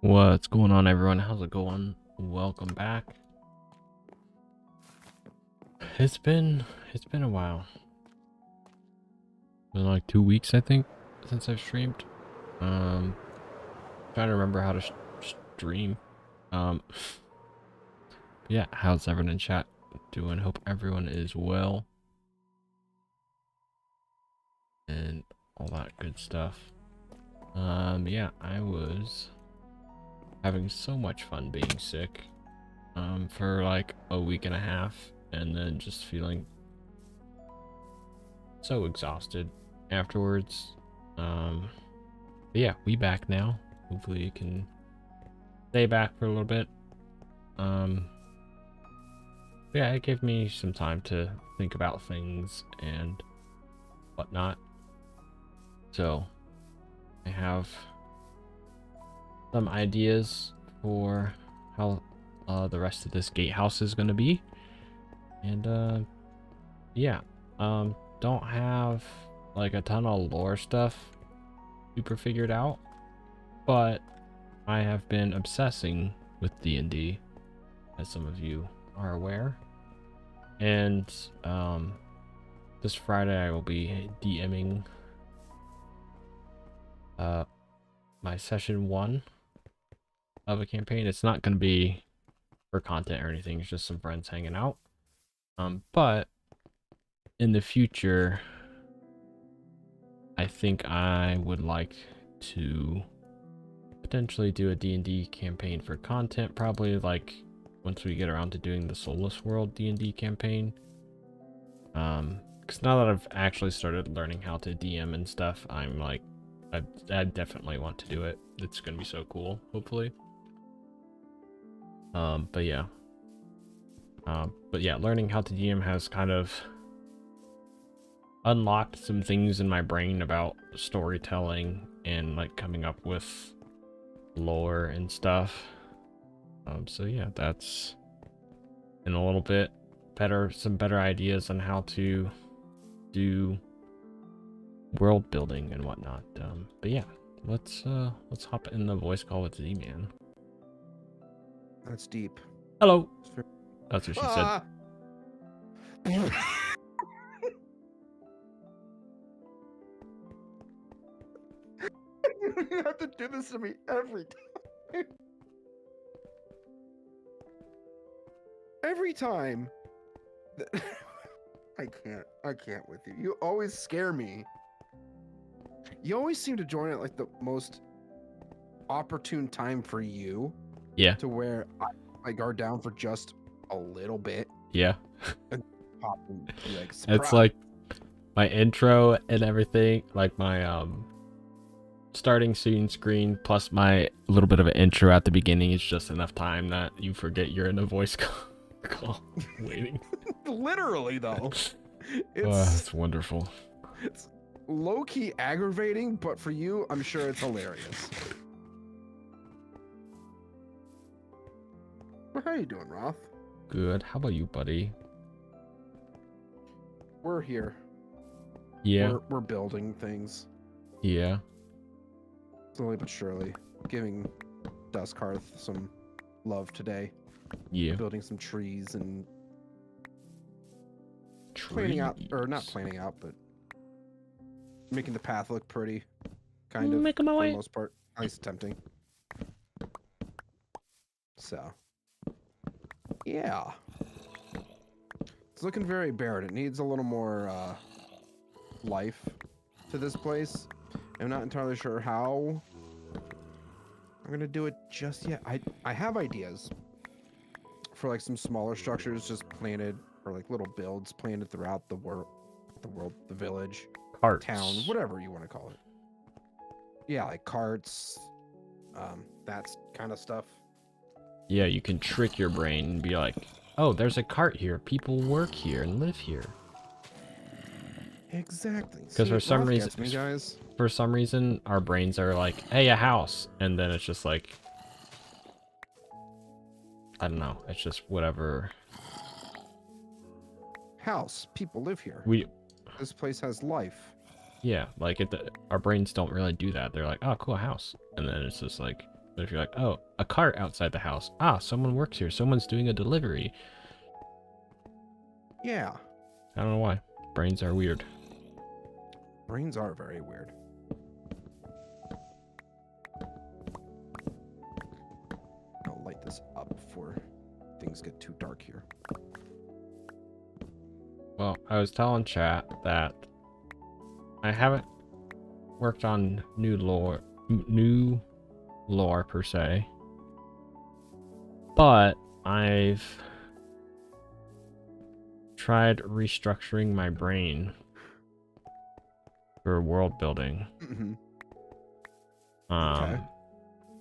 What's going on, everyone? How's it going? Welcome back. It's been a while. Been like 2 weeks, I think, since I've streamed. Trying to remember how to stream. Um, yeah. How's everyone in chat doing? Hope everyone is well and all that good stuff. Yeah, I was having so much fun being sick. For like a week and a half, and then just feeling so exhausted afterwards. But yeah, we back now. Hopefully you can stay back for a little bit. Yeah, it gave me some time to think about things and whatnot. So I have some ideas for how the rest of this gatehouse is going to be. And yeah, don't have like a ton of lore stuff super figured out, but I have been obsessing with D&D, as some of you are aware. And this Friday I will be DMing my session 1 of a campaign. It's not going to be for content or anything, it's just some friends hanging out. But in the future, I think I would like to potentially do a D&D campaign for content, probably like once we get around to doing the Soulless World D&D campaign. Because now that I've actually started learning how to DM and stuff, I'm like, I definitely want to do it. It's gonna be so cool, hopefully. But yeah, learning how to DM has kind of unlocked some things in my brain about storytelling and like coming up with lore and stuff. So yeah, that's in a little bit some better ideas on how to do world building and whatnot. But yeah, let's hop in the voice call with Z-Man. That's deep. Hello. That's what she said. You have to do this to me every time. Every time. I can't with you. You always scare me. You always seem to join at like the most opportune time for you. Yeah. To where I guard down for just a little bit. Yeah. And pop and be like, it's like my intro and everything, like my starting screen plus my little bit of an intro at the beginning is just enough time that you forget you're in a voice call waiting. Literally though. It's wonderful. It's low-key aggravating, but for you, I'm sure it's hilarious. Well, how you doing, Roth? Good. How about you, buddy? We're here. Yeah. We're building things. Yeah. Slowly but surely. Giving Duskhearth some love today. Yeah. Building some trees and planning out, or not planning out, but making the path look pretty. Kind of, making my way. for the most part. At least attempting. So. Yeah. It's looking very barren. It needs a little more life to this place. I'm not entirely sure how I'm gonna do it just yet. I have ideas for like some smaller structures just planted, or like little builds planted throughout the village, Carts. town, whatever you want to call it. Yeah, like carts, that kind of stuff. Yeah, you can trick your brain and be like, oh, there's a cart here. People work here and live here. Exactly. Because for some reason, our brains are like, hey, a house. And then it's just like, I don't know. It's just whatever. House. People live here. This place has life. Yeah, like our brains don't really do that. They're like, oh, cool, a house. And then it's just like, But if you're like, oh, a cart outside the house. Ah, someone works here. Someone's doing a delivery. Yeah. I don't know why. Brains are weird. Brains are very weird. I'll light this up before things get too dark here. Well, I was telling chat that I haven't worked on new lore per se, but I've tried restructuring my brain for world building. Mm-hmm. Okay.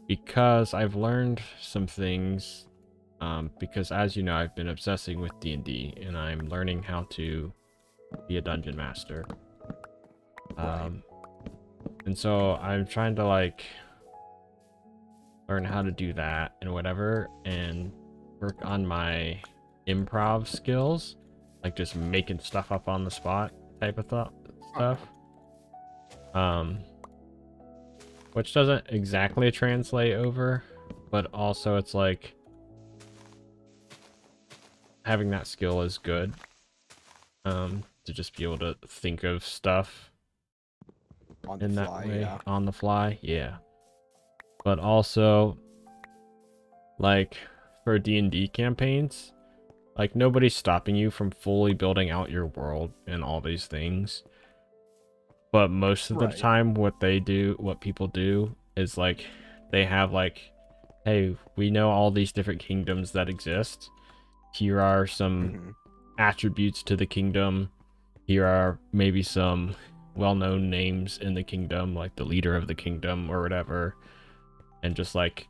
Because I've learned some things. Because as you know, I've been obsessing with D&D, and I'm learning how to be a dungeon master. Right. And so I'm trying to like learn how to do that and whatever, and work on my improv skills, like just making stuff up on the spot type of stuff. Which doesn't exactly translate over, but also it's like having that skill is good. To just be able to think of stuff On the in that fly, way, yeah. on the fly, yeah. But also, like for D&D campaigns, like nobody's stopping you from fully building out your world and all these things. But most of the time, what people do is like they have like, hey, we know all these different kingdoms that exist. Here are some attributes to the kingdom. Here are maybe some well-known names in the kingdom, like the leader of the kingdom or whatever, and just like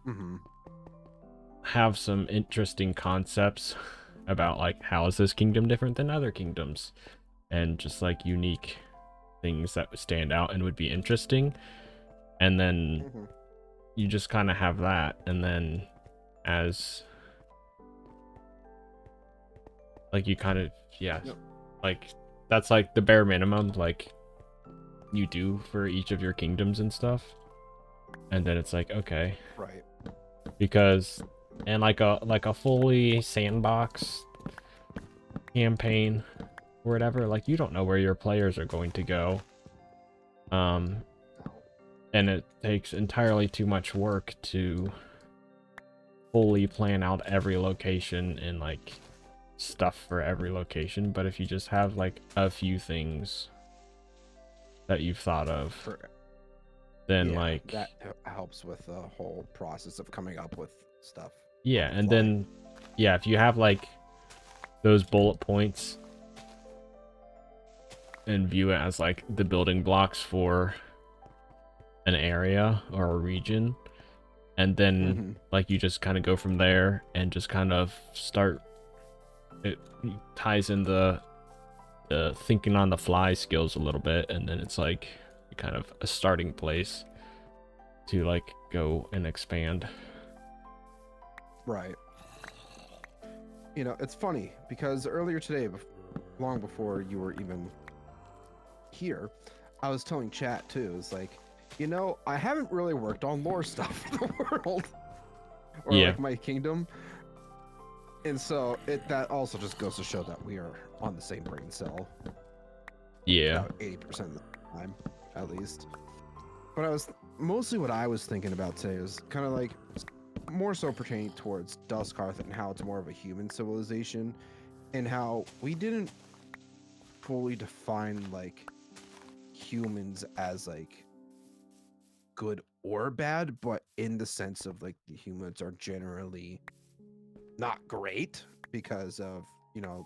have some interesting concepts about like how is this kingdom different than other kingdoms, and just like unique things that would stand out and would be interesting. And then you just kind of have that, and then as like you kind of like that's like the bare minimum like you do for each of your kingdoms and stuff. And then it's like, okay, because and like a fully sandbox campaign or whatever, like you don't know where your players are going to go, and it takes entirely too much work to fully plan out every location and like stuff for every location. But if you just have like a few things that you've thought of, then like that helps with the whole process of coming up with stuff. Yeah, and then if you have like those bullet points and view it as like the building blocks for an area or a region, and then like you just kind of go from there and just kind of start, it ties in the thinking on the fly skills a little bit, and then it's like kind of a starting place to like go and expand. Right. You know, it's funny because earlier today, long before you were even here, I was telling chat too. It's like, you know, I haven't really worked on lore stuff for the world or like my kingdom. And so that also just goes to show that we are on the same brain cell. Yeah. About 80% of the time, at least. But mostly what I was thinking about today was kind of like more so pertaining towards Dustcarth and how it's more of a human civilization, and how we didn't fully define like humans as like good or bad, but in the sense of like the humans are generally not great because of, you know,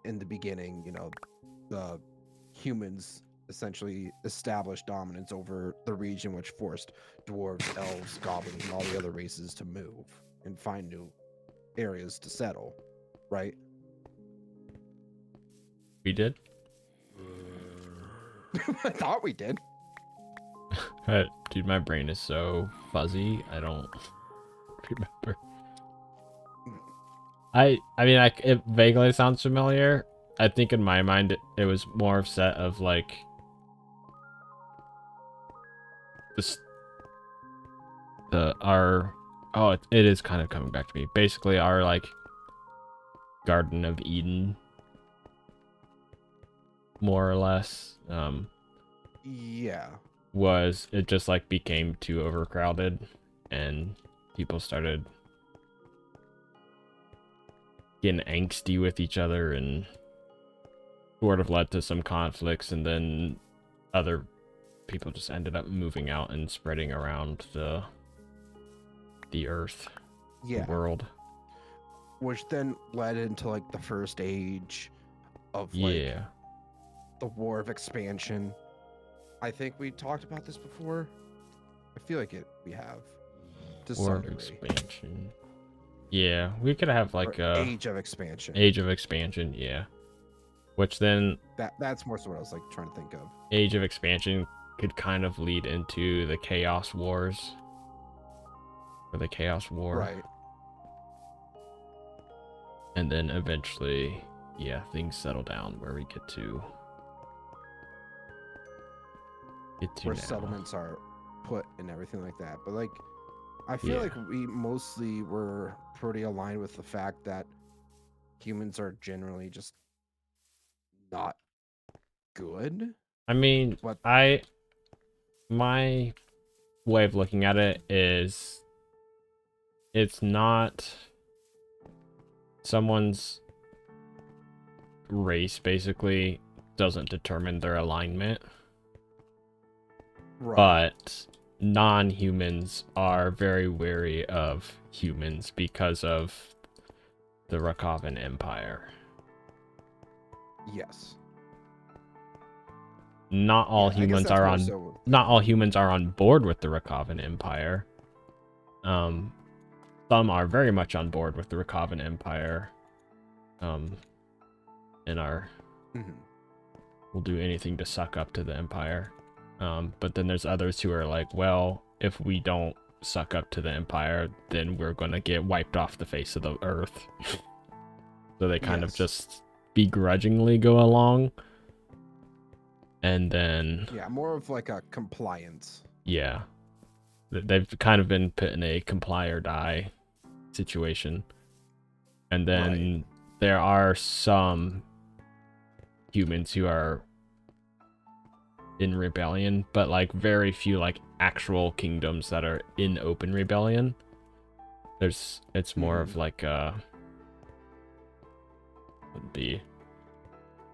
in the beginning, you know, the humans essentially established dominance over the region, which forced dwarves, elves, goblins, and all the other races to move and find new areas to settle, right? We did? I thought we did. Dude, my brain is so fuzzy, I don't remember. I mean, it vaguely sounds familiar. I think in my mind it was more of set of like this. it is kind of coming back to me. Basically, our like Garden of Eden, more or less, Yeah. was it just like became too overcrowded, and people started getting angsty with each other, and sort of led to some conflicts, and then other people just ended up moving out and spreading around the earth, Yeah. the world. Which then led into like the first age of like Yeah. the War of Expansion. I think we talked about this before. I feel like we have to War some of degree. Expansion. Yeah, we could have like Or a Age of Expansion. Age of Expansion, yeah. Which then That's more so what I was like trying to think of. Age of Expansion could kind of lead into the Chaos Wars. Or the Chaos War. Right. And then eventually, yeah, things settle down where we get to Where now. settlements are put and everything like that. But like I feel Yeah. like we mostly were pretty aligned with the fact that humans are generally just not good. I mean, But my way of looking at it is it's not someone's race basically doesn't determine their alignment. right. But non-humans are very wary of humans because of the Rakovan Empire. Yes. Not all Yeah, I guess humans that's are more on so- not all humans are on board with the Rakovan Empire. Some are very much on board with the Rakovan Empire. And will do anything to suck up to the Empire. But then there's others who are like, well, if we don't suck up to the Empire, then we're gonna get wiped off the face of the earth. So they kind of Yes. just begrudgingly go along. And then Yeah, more of like a compliance. yeah, they've kind of been put in a comply or die situation. And then there are some humans who are in rebellion, but like very few like actual kingdoms that are in open rebellion. It's more of like would be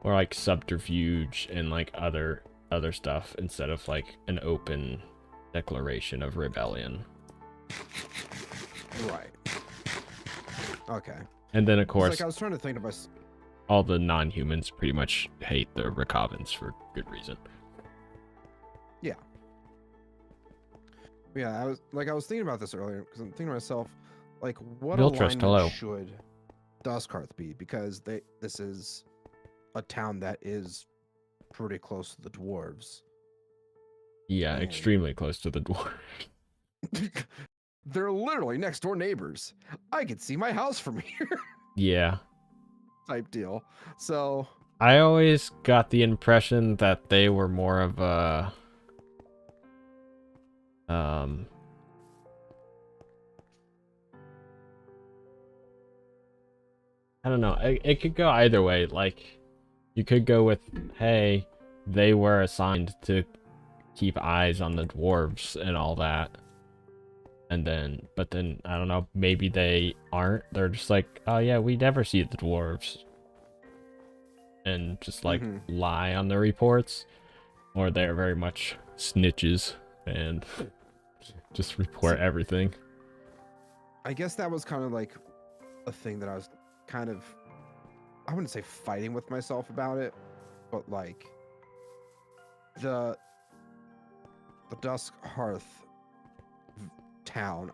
more like subterfuge and like other stuff instead of like an open declaration of rebellion. Right. Okay. And then of course Like I was trying to think about all the non-humans pretty much hate the Rakovans for good reason. Yeah, I was thinking about this earlier because I'm thinking to myself, like, what Viltrust, hello. alignment should Duskarth be? Because this is a town that is pretty close to the dwarves. Yeah, And- extremely close to the dwarf. They're literally next door neighbors. I could see my house from here, Yeah. type deal. So I always got the impression that they were more of a I don't know. It could go either way. Like, you could go with, hey, they were assigned to keep eyes on the dwarves and all that. But then, I don't know, maybe they aren't. They're just like, oh yeah, we never see the dwarves. And just like lie on the reports. Or they're very much snitches and just report everything. I guess that was kind of like a thing that I was kind of, I wouldn't say fighting with myself about it, but like the Dusk Hearth town.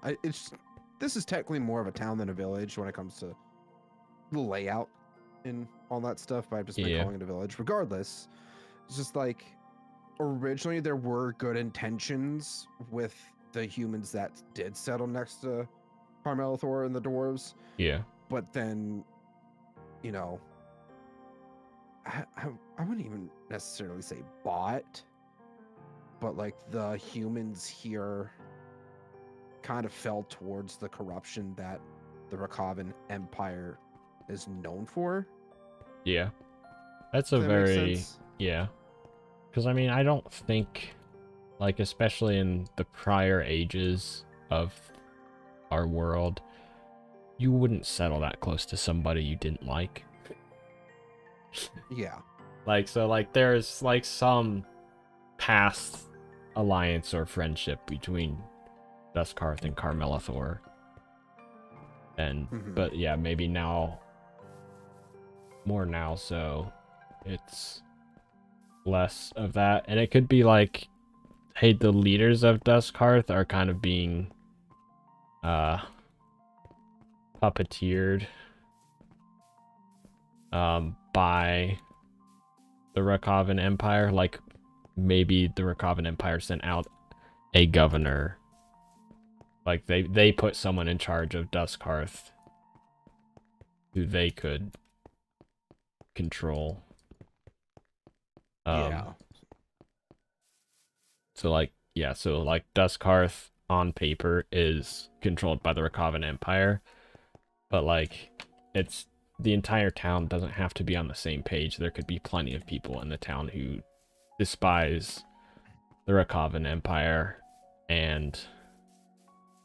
This is technically more of a town than a village when it comes to the layout and all that stuff, but I've just been calling it a village. Regardless, it's just like originally there were good intentions with the humans that did settle next to Carmelithor and the dwarves. Yeah. But then, you know, I wouldn't even necessarily say bought, but like the humans here kind of fell towards the corruption that the Rakavan Empire is known for. Yeah. That's a Does that make very sense? yeah. Because I mean, I don't think, like, especially in the prior ages of our world, you wouldn't settle that close to somebody you didn't like. Yeah. Like, so, like, there's, like, some past alliance or friendship between Dustkarth and Carmela Thor. And, but yeah, maybe now, more now, so it's less of that. And it could be like, hey, the leaders of Dustkarth are kind of being puppeteered by the Rakavan Empire. Like, maybe the Rakavan Empire sent out a governor. Like, they put someone in charge of Dustkarth who they could control. Yeah. So, like, yeah, so, like, Dustkarth on paper is controlled by the Rakavan Empire, but, like, it's the entire town doesn't have to be on the same page. There could be plenty of people in the town who despise the Rakavan Empire, and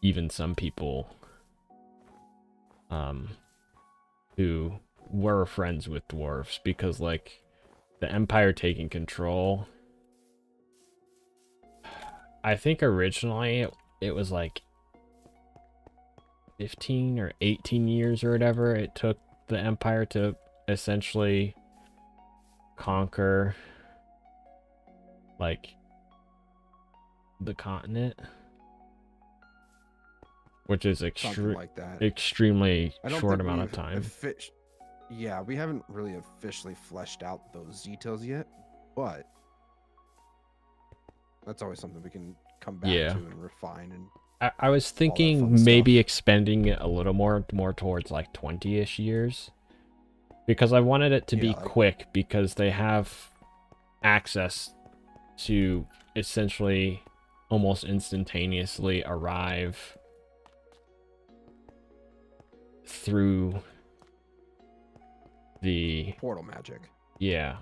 even some people who were friends with dwarves, because, like, the Empire taking control, I think originally it was like 15 or 18 years or whatever it took the Empire to essentially conquer, like, the continent, which is Like that. extremely I don't short think amount of we've time. Yeah, we haven't really officially fleshed out those details yet, but that's always something we can come back to and refine. And I was thinking maybe expending it a little more towards like 20-ish years, because I wanted it to be quick, because they have access to essentially almost instantaneously arrive through the portal magic. Yeah.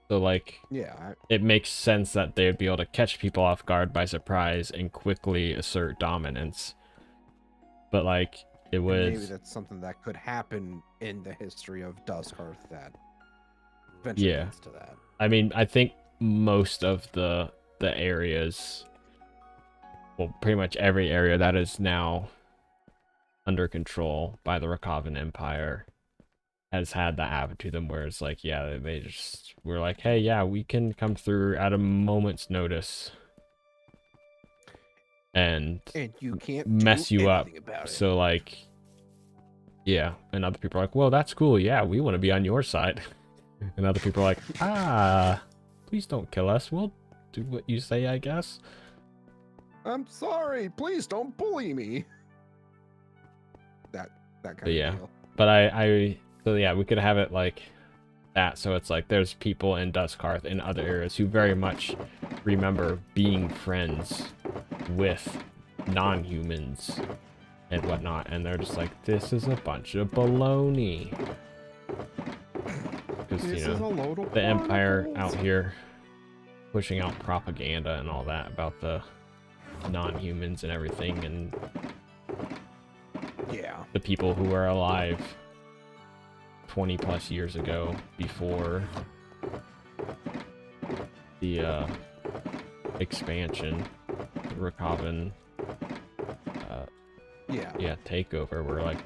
So, like, yeah, it makes sense that they would be able to catch people off guard by surprise and quickly assert dominance. But, like, it was... Maybe that's something that could happen in the history of Dustkarth that eventually leads to that. I mean, I think most of the areas, well, pretty much every area that is now under control by the Rakavan Empire has had that happen to them, where it's like, yeah, they just were like, hey, yeah, we can come through at a moment's notice and you can't mess you up. About it. So, like, yeah, and other people are like, well, that's cool, yeah, we want to be on your side. And other people are like, please don't kill us, we'll do what you say, I guess. I'm sorry, please don't bully me. That kind of deal. But so yeah, we could have it like that, so it's like there's people in Dustkarth in other areas who very much remember being friends with non-humans and whatnot, and they're just like, this is a bunch of baloney. Because, you know, the Empire out here pushing out propaganda and all that about the non-humans and everything, and yeah, the people who were alive 20 plus years ago before the expansion, the Rakavan takeover. We're like,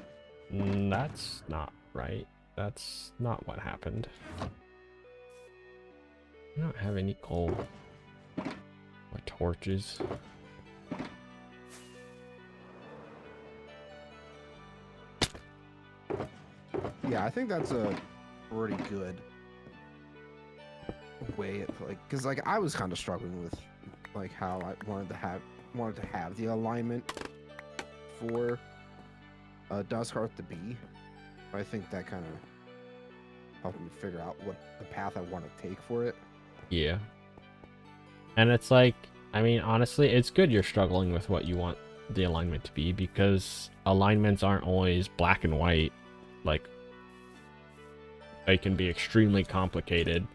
that's not right. That's not what happened. I don't have any coal or torches. Yeah, I think that's a pretty good way of, like, because, like, I was kind of struggling with, like, how I wanted to have the alignment for Dustkarth to be. But I think that kind of helped me figure out what the path I want to take for it. Yeah. And it's like, I mean, honestly, it's good you're struggling with what you want the alignment to be, because alignments aren't always black and white. Like, they can be extremely complicated,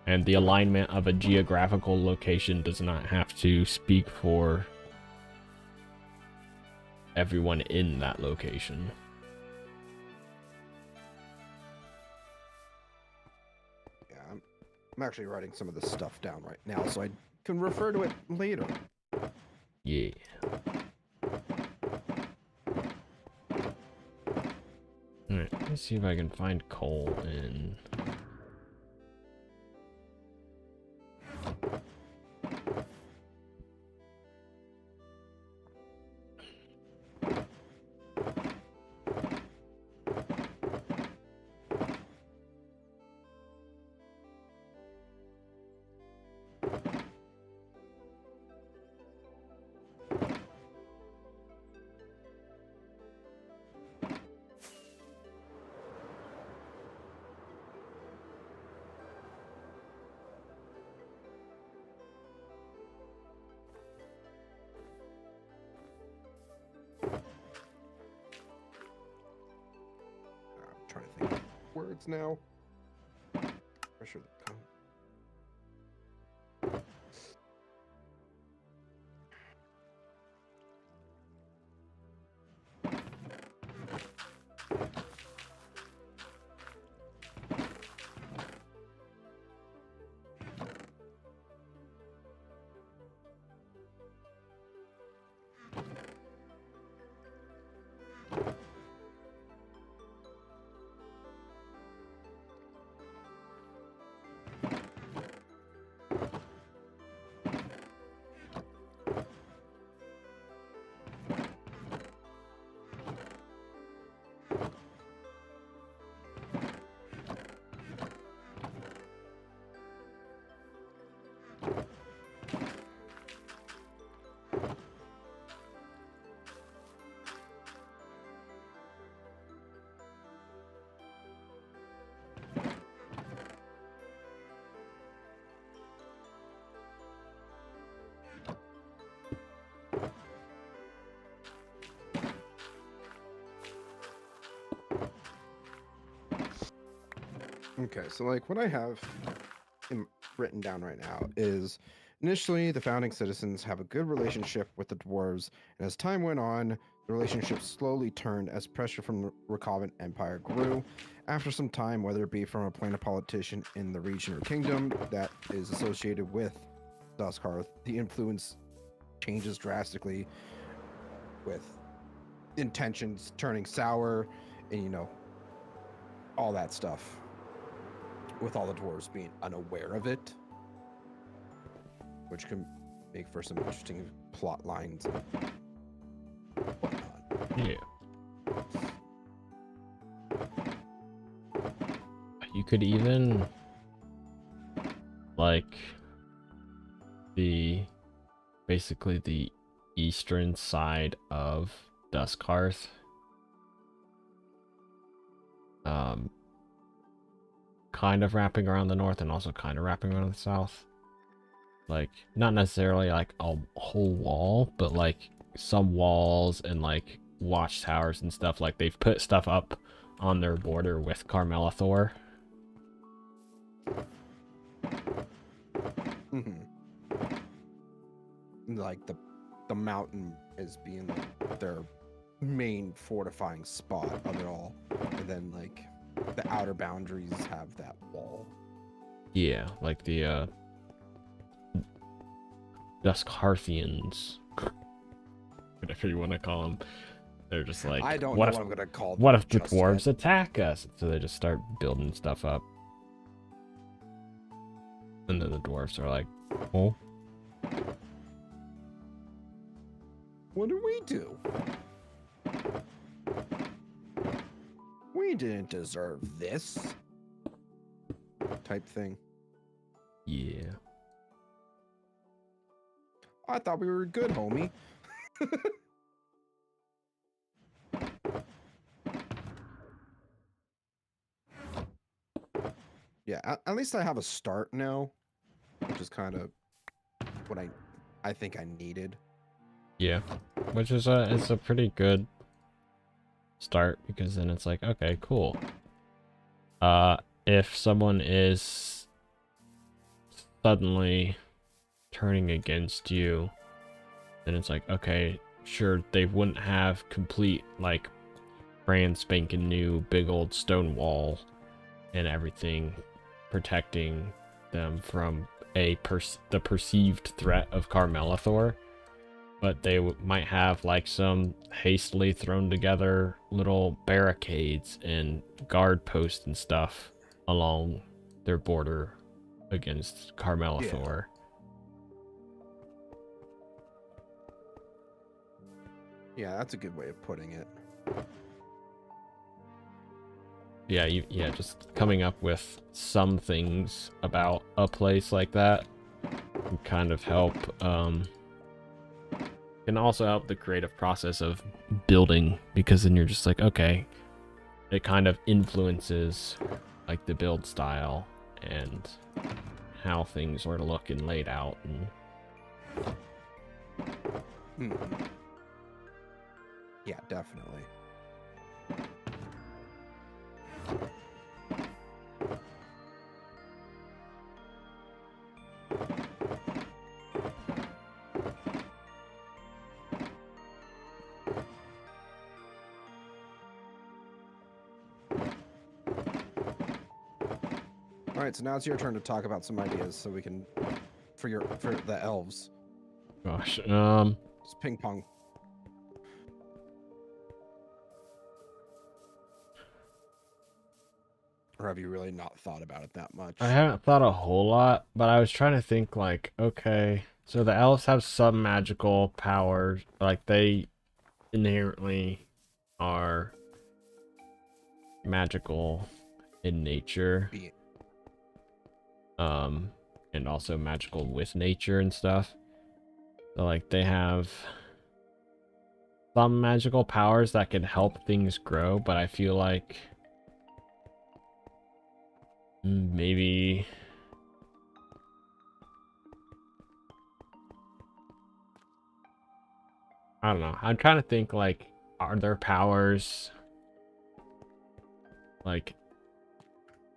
and the alignment of a geographical location does not have to speak for everyone in that location. Yeah, I'm actually writing some of this stuff down right now so I can refer to it later. Yeah. Alright, let's see if I can find coal in... I'm trying to think of words now. Pressure the cone. Okay, so like what I have written down right now is initially the founding citizens have a good relationship with the dwarves, and as time went on, the relationship slowly turned as pressure from the Recombent Empire grew. After some time, whether it be from a planet politician in the region or kingdom that is associated with Duskhearth, the influence changes drastically, with intentions turning sour, and all that stuff, with all the dwarves being unaware of it, which can make for some interesting plot lines and whatnot. Yeah. You could even, like, basically the eastern side of Duskhearth, kind of wrapping around the north and also kind of wrapping around the south. Like, not necessarily like a whole wall, but like some walls and like watchtowers and stuff. Like, they've put stuff up on their border with Carmelathor. Like the mountain is being like their main fortifying spot of it all, and then like the outer boundaries have that wall. Yeah, like the Duskhearthians, whatever you want to call them. They're just like, I don't know what I'm gonna call them. What if the dwarves attack us? So they just start building stuff up, and then the dwarves are like, "Oh, what do we do? We didn't deserve this," type thing. yeah." I thought we were good, homie. Yeah, at least I have a start now, which is kind of what I I think I needed. Yeah, which is a pretty good start, because then it's like, okay, cool. If someone is suddenly turning against you, then it's like, okay, sure, they wouldn't have complete, like, brand spanking new big old stone wall and everything protecting them from the perceived threat of Carmelithor, but they might have like some hastily thrown together little barricades and guard posts and stuff along their border against Carmelithor. Yeah, that's a good way of putting it. Yeah, yeah, just coming up with some things about a place like that can kind of help, can also help the creative process of building, because then you're just like, okay, it kind of influences like the build style and how things are looking laid out. And yeah, definitely. All right, so now it's your turn to talk about some ideas, so we can for the elves. Gosh, Just ping pong. Or have you really not thought about it that much? I haven't thought a whole lot, but I was trying to think like, okay, so the elves have some magical powers, like they inherently are magical in nature. And also magical with nature and stuff. So like they have some magical powers that can help things grow, but I feel like maybe I don't know. I'm trying to think like, are their powers like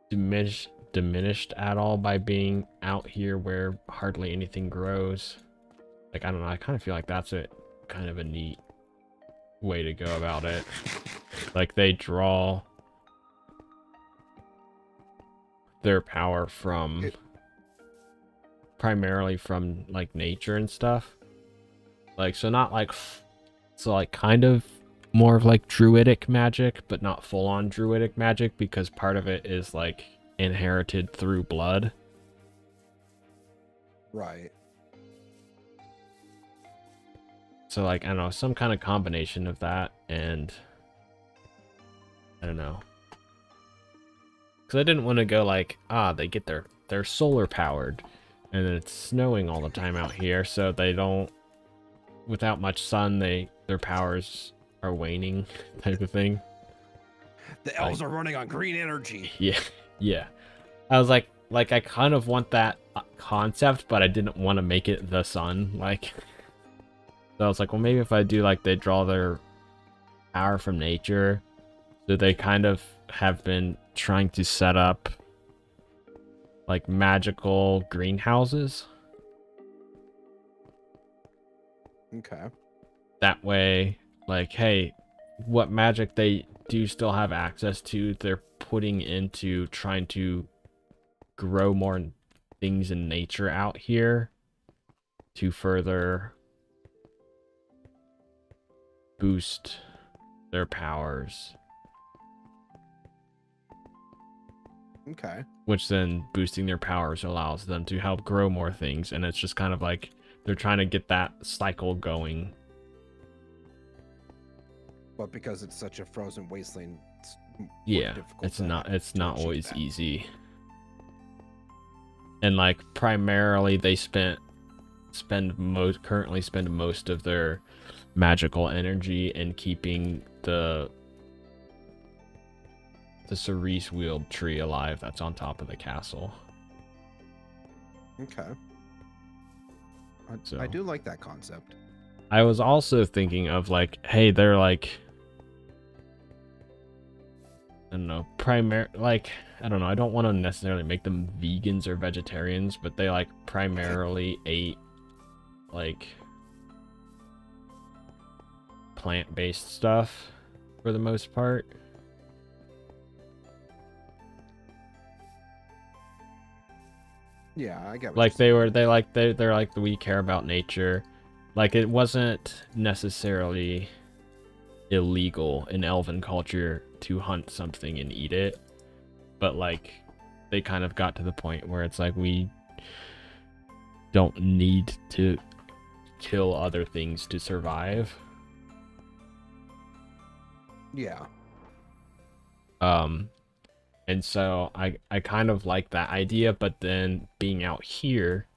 diminished at all by being out here where hardly anything grows? Like, I don't know, I kind of feel like that's a kind of a neat way to go about it. Like they draw their power from primarily from like nature and stuff. Like, so not like, so like kind of more of like druidic magic, but not full on druidic magic, because part of it is like inherited through blood. Right. So like, I don't know, some kind of combination of that, and I don't know. Because I didn't want to go like, they get they're solar powered and it's snowing all the time out here, so they don't, without much sun, their powers are waning type of thing. The elves are running on green energy. Yeah, yeah. I was like I kind of want that concept, but I didn't want to make it the sun. Like, so I was like, well, maybe if I do like they draw their power from nature, so they kind of have been trying to set up like magical greenhouses. Okay. That way, like, hey, what magic they do still have access to, they're putting into trying to grow more things in nature out here to further boost their powers. Okay. Which then boosting their powers allows them to help grow more things, and it's just kind of like they're trying to get that cycle going. But because it's such a frozen wasteland, it's not always easy. And like primarily they currently spend most of their magical energy in keeping the cerise wheeled tree alive that's on top of the castle. Okay. So I do like that concept. I was also thinking of like, hey, they're like, I don't know, I don't know, I don't want to necessarily make them vegans or vegetarians, but they like primarily ate like plant-based stuff for the most part. Yeah, I get what Like you're they're like we care about nature. Like it wasn't necessarily illegal in elven culture to hunt something and eat it, but like they kind of got to the point where it's like we don't need to kill other things to survive. Yeah. And so I kind of like that idea, but then being out here,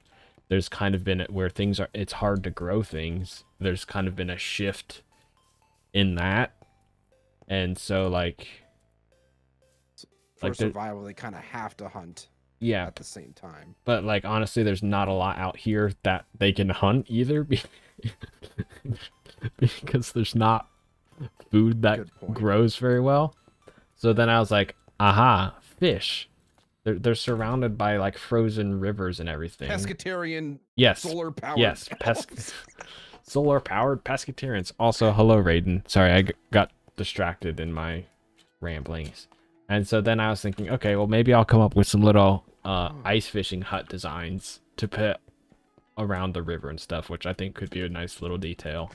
there's kind of been where things are, it's hard to grow things. There's kind of been a shift in that. And so like For survival, they kind of have to hunt yeah, at the same time. but like honestly, there's not a lot out here that they can hunt either because there's not food that grows very well. So then I was like, aha, fish. They're surrounded by like frozen rivers and everything. Pescatarian. Yes. Solar powered. Yes. Solar powered pescatarians. Also, hello, Raiden. Sorry, I got distracted in my ramblings. And so then I was thinking, okay, well maybe I'll come up with some little ice fishing hut designs to put around the river and stuff, which I think could be a nice little detail.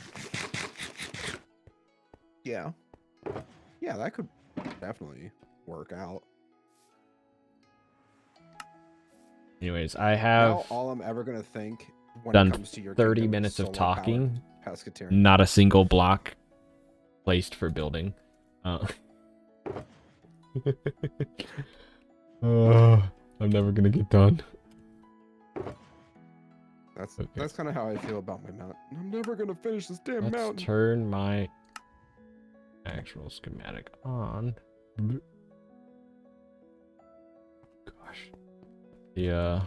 Yeah. Yeah, that could definitely work out. Anyways, I have now all I'm ever gonna think when done it comes to your 30 minutes of talking. Pescatarian. Not a single block placed for building. I'm never gonna get done. That's kind of how I feel about my mountain. I'm never gonna finish this damn mountain. Let's turn my actual schematic on. Gosh, the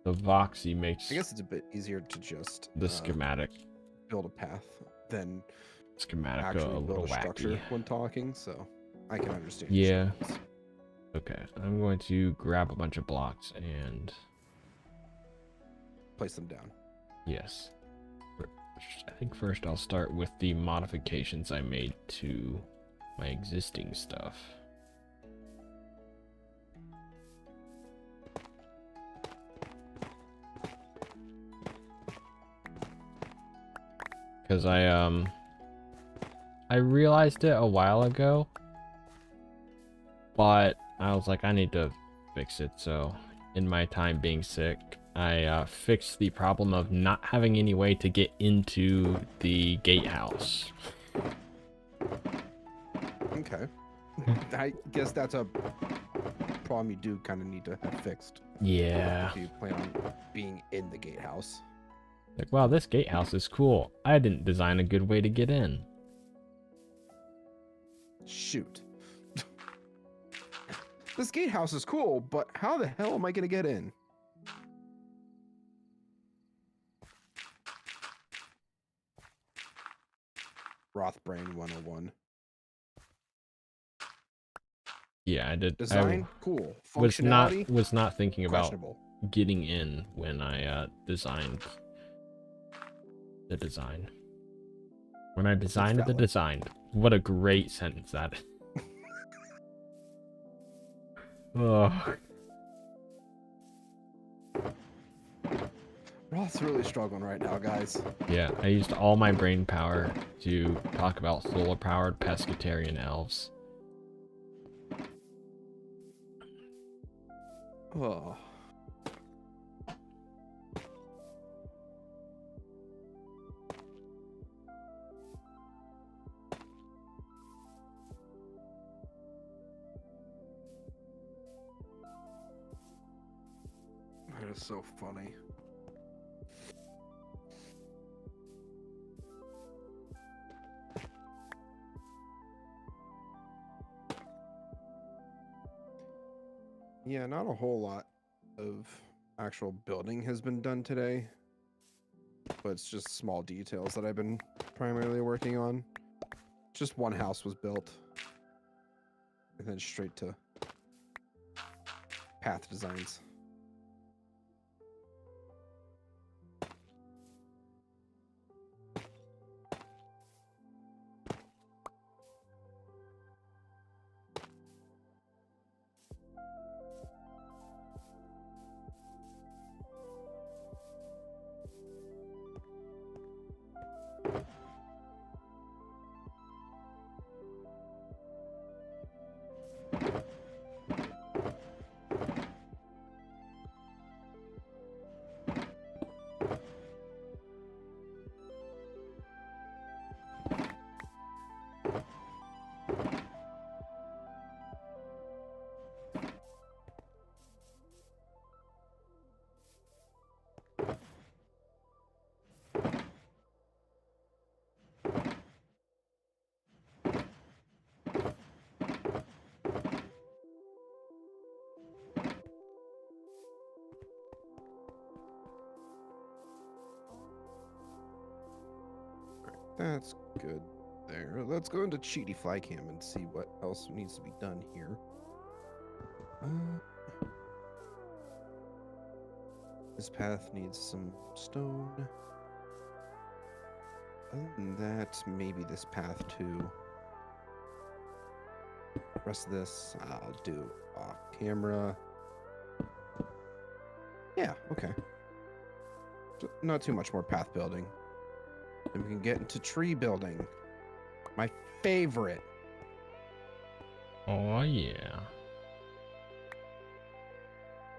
Voxy makes. I guess it's a bit easier to just the schematic build a path than schematic actually a build little a structure wacky when talking. So I can understand. Yeah. Okay, I'm going to grab a bunch of blocks and place them down. Yes. I think first I'll start with the modifications I made to my existing stuff. Because I realized it a while ago, but I was like, I need to fix it. So in my time being sick, I fixed the problem of not having any way to get into the gatehouse. Okay. I guess that's a problem you do kind of need to have fixed. Yeah. If you plan on being in the gatehouse. Like, wow, this gatehouse is cool. I didn't design a good way to get in. Shoot. This gatehouse is cool, but how the hell am I going to get in? Rothbrain 101. Yeah, I did. Design, cool. Was Functionality, not thinking about getting in when I designed the design. When I designed the design. What a great sentence that is. Oh. Roth's really struggling right now, guys. Yeah, I used all my brain power to talk about solar-powered pescatarian elves. Oh. That is so funny. Yeah, not a whole lot of actual building has been done today. but it's just small details that I've been primarily working on. Just one house was built, and then straight to path designs. That's good there. Let's go into Cheaty Flycam and see what else needs to be done here. This path needs some stone. Other than that, maybe this path too. The rest of this I'll do off camera. Yeah, okay. Not too much more path building. And we can get into tree building. My favorite. Oh, yeah.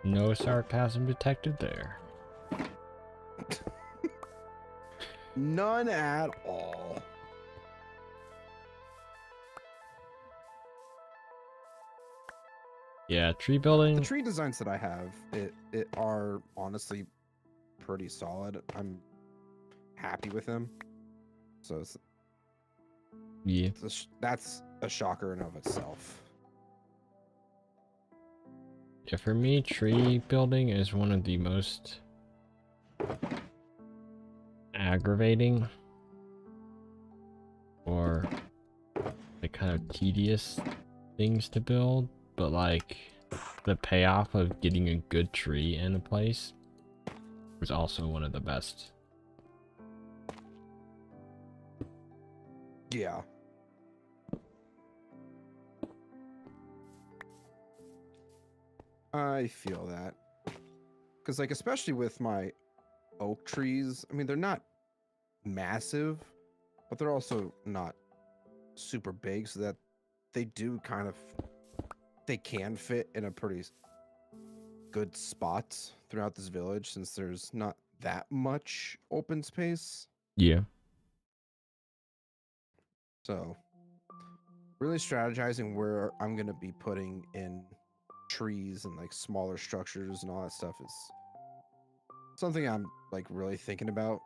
No sarcasm detected there. None at all. Yeah, tree building. The tree designs that I have, it are honestly pretty solid. I'm happy with them. So Yeah. that's a shocker in of itself. Yeah, for me, tree building is one of the most aggravating or like kind of tedious things to build, but like the payoff of getting a good tree in a place was also one of the best. Yeah. I feel that. Because, like, especially with my oak trees, I mean, they're not massive, but they're also not super big, so that they do kind of, they can fit in a pretty good spots throughout this village since there's not that much open space. Yeah. So, really strategizing where I'm going to be putting in trees and like smaller structures and all that stuff is something I'm like really thinking about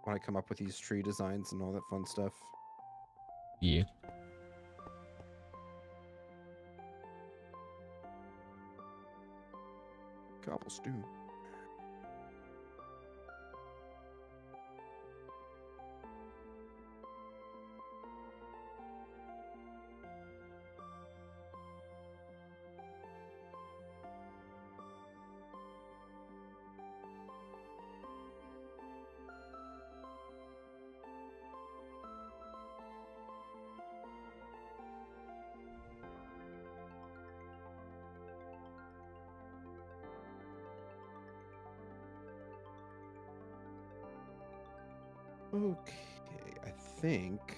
when I come up with these tree designs and all that fun stuff. Yeah. Cobblestone. Okay, I think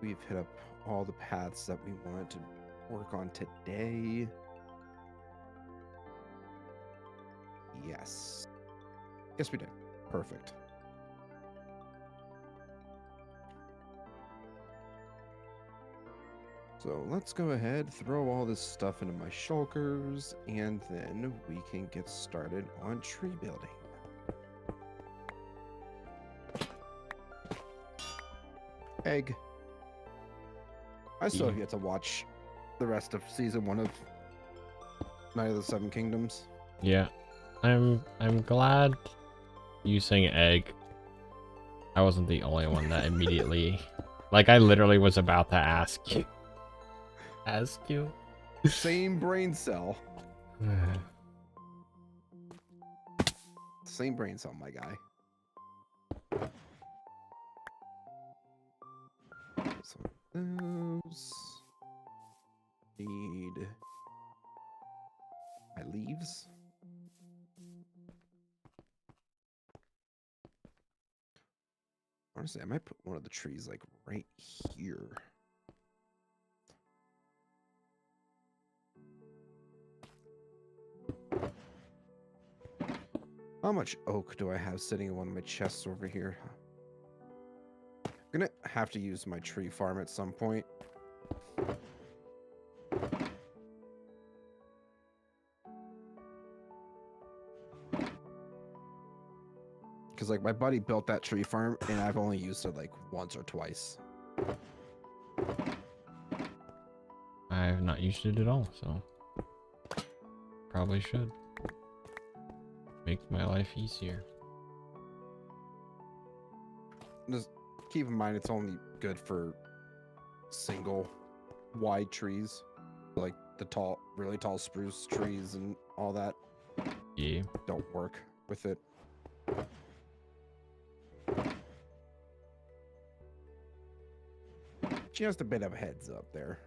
we've hit up all the paths that we wanted to work on today. Yes. Yes, we did. Perfect. So let's go ahead, throw all this stuff into my shulkers, and then we can get started on tree building. Egg. I still have yet to watch the rest of season 1 of Night of the Seven Kingdoms. Yeah. I'm glad you saying egg. I wasn't the only one that immediately, like I literally was about to ask you. Ask you. Same brain cell. Same brain cell, my guy. So those need my leaves. Honestly, I might put one of the trees like right here. How much oak do I have sitting in one of my chests over here? I'm gonna have to use my tree farm at some point. Because like my buddy built that tree farm and I've only used it like once or twice. I've not used it at all, so probably should. Make my life easier. Just keep in mind it's only good for single wide trees, like the tall, really tall spruce trees and all that. Yeah. Don't work with it. Just a bit of a heads up there.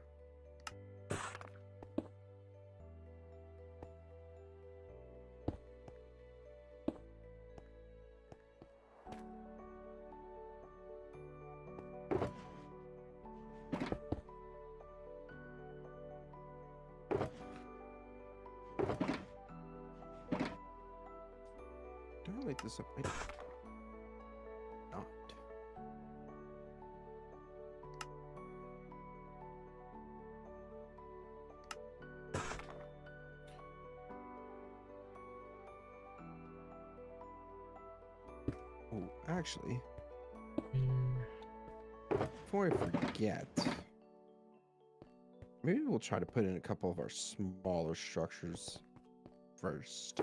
Do I light this up? I not. Oh, actually, before I forget, maybe we'll try to put in a couple of our smaller structures first.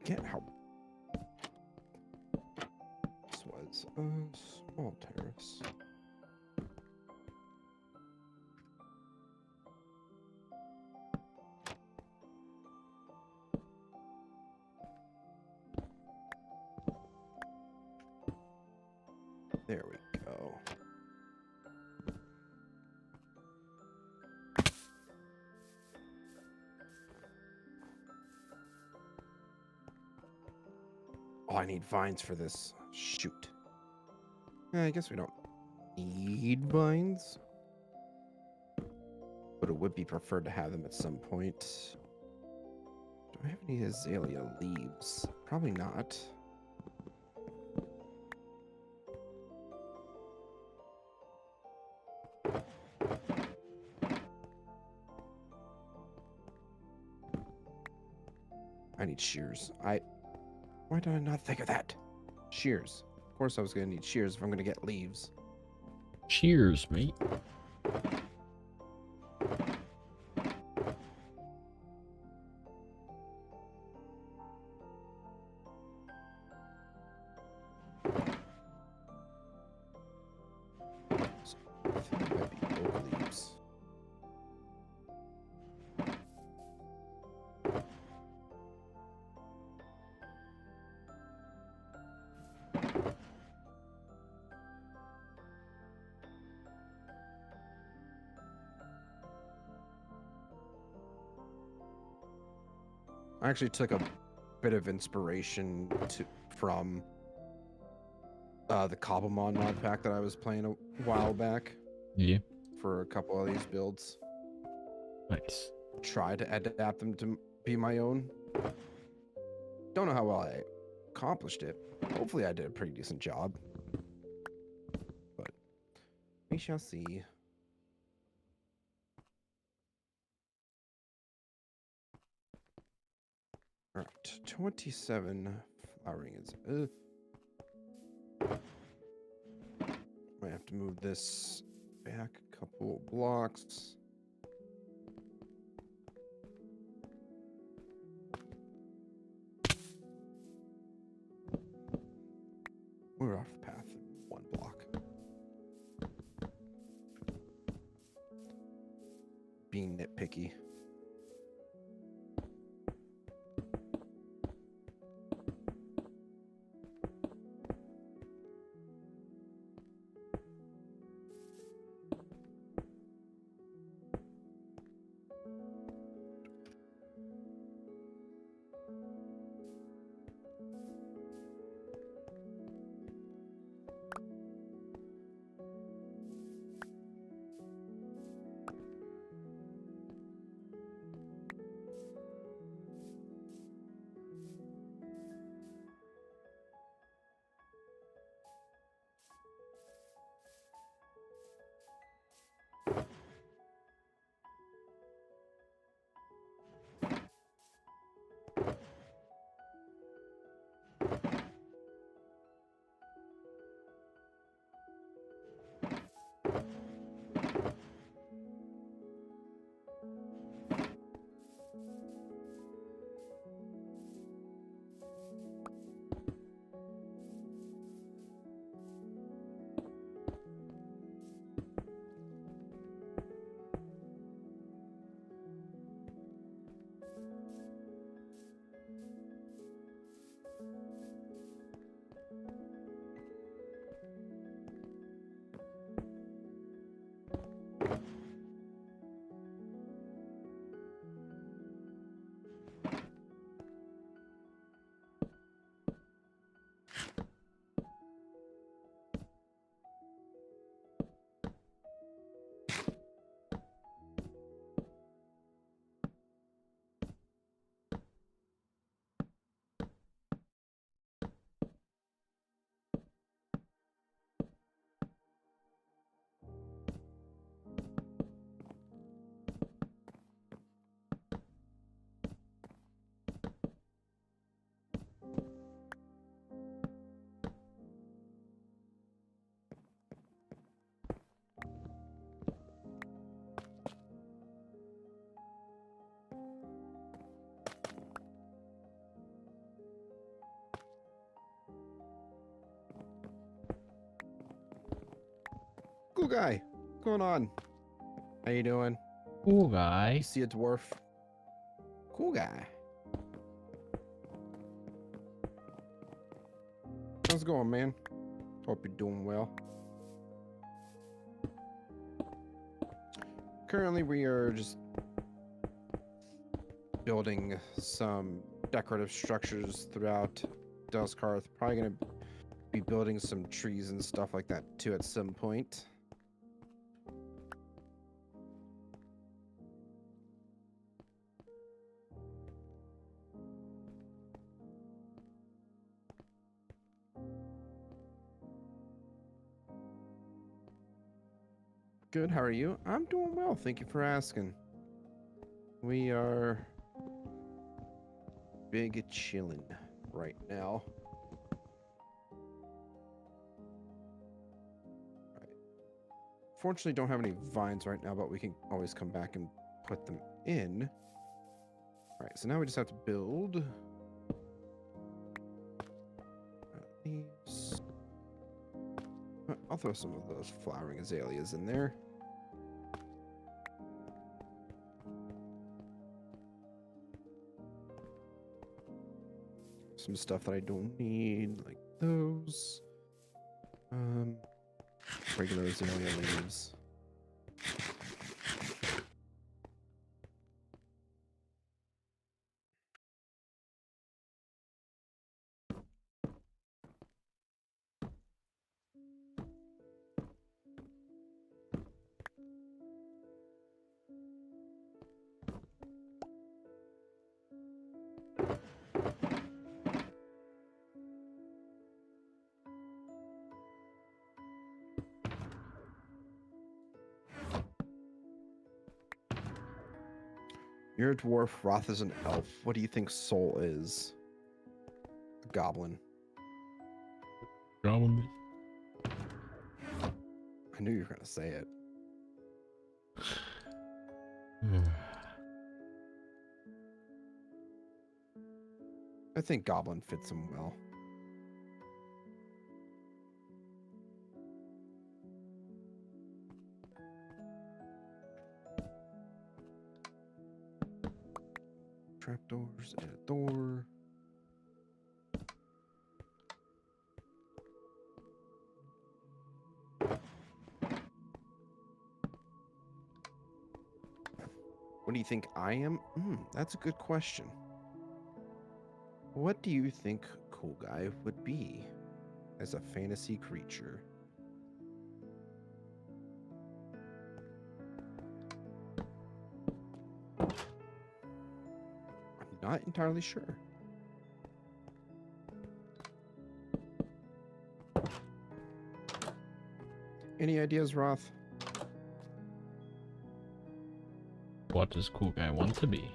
Get how this was a small terrace. There we go. Oh, I need vines for this. Shoot. I guess we don't need vines. But it would be preferred to have them at some point. Do I have any azalea leaves? Probably not. I need shears. Why did I not think of that? Shears. Of course I was gonna need shears if I'm gonna get leaves. Cheers, mate. I think it might be oak leaves. I actually took a bit of inspiration from the Cobblemon mod pack that I was playing a while back Yeah. for a couple of these builds. Nice. Try to adapt them to be my own. Don't know how well I accomplished it. Hopefully I did a pretty decent job. But we shall see. Alright, 27 flowering is... Might have to move this back a couple blocks. We're off the path one block. Being nitpicky. Cool guy. What's going on? How you doing? Cool guy. You see a dwarf? Cool guy. How's it going, man? Hope you're doing well. Currently, we are just building some decorative structures throughout Duskarth. Probably gonna be building some trees and stuff like that too at some point. Good, how are you? I'm doing well, thank you for asking. We are big chillin' right now. Right. Fortunately, don't have any vines right now, but we can always come back and put them in. All right, so now we just have to build these. I'll throw some of those flowering azaleas in there. Some stuff that I don't need, like those. Regular azalea leaves. You're a dwarf. Roth is an elf. What do you think Soul is? A goblin. Goblin. I knew you were gonna say it. I think goblin fits him well. Trapdoors and a door. What do you think I am? That's a good question. What do you think Cool Guy would be as a fantasy creature? I'm not entirely sure. Any ideas, Roth? What does Cool Guy want to be?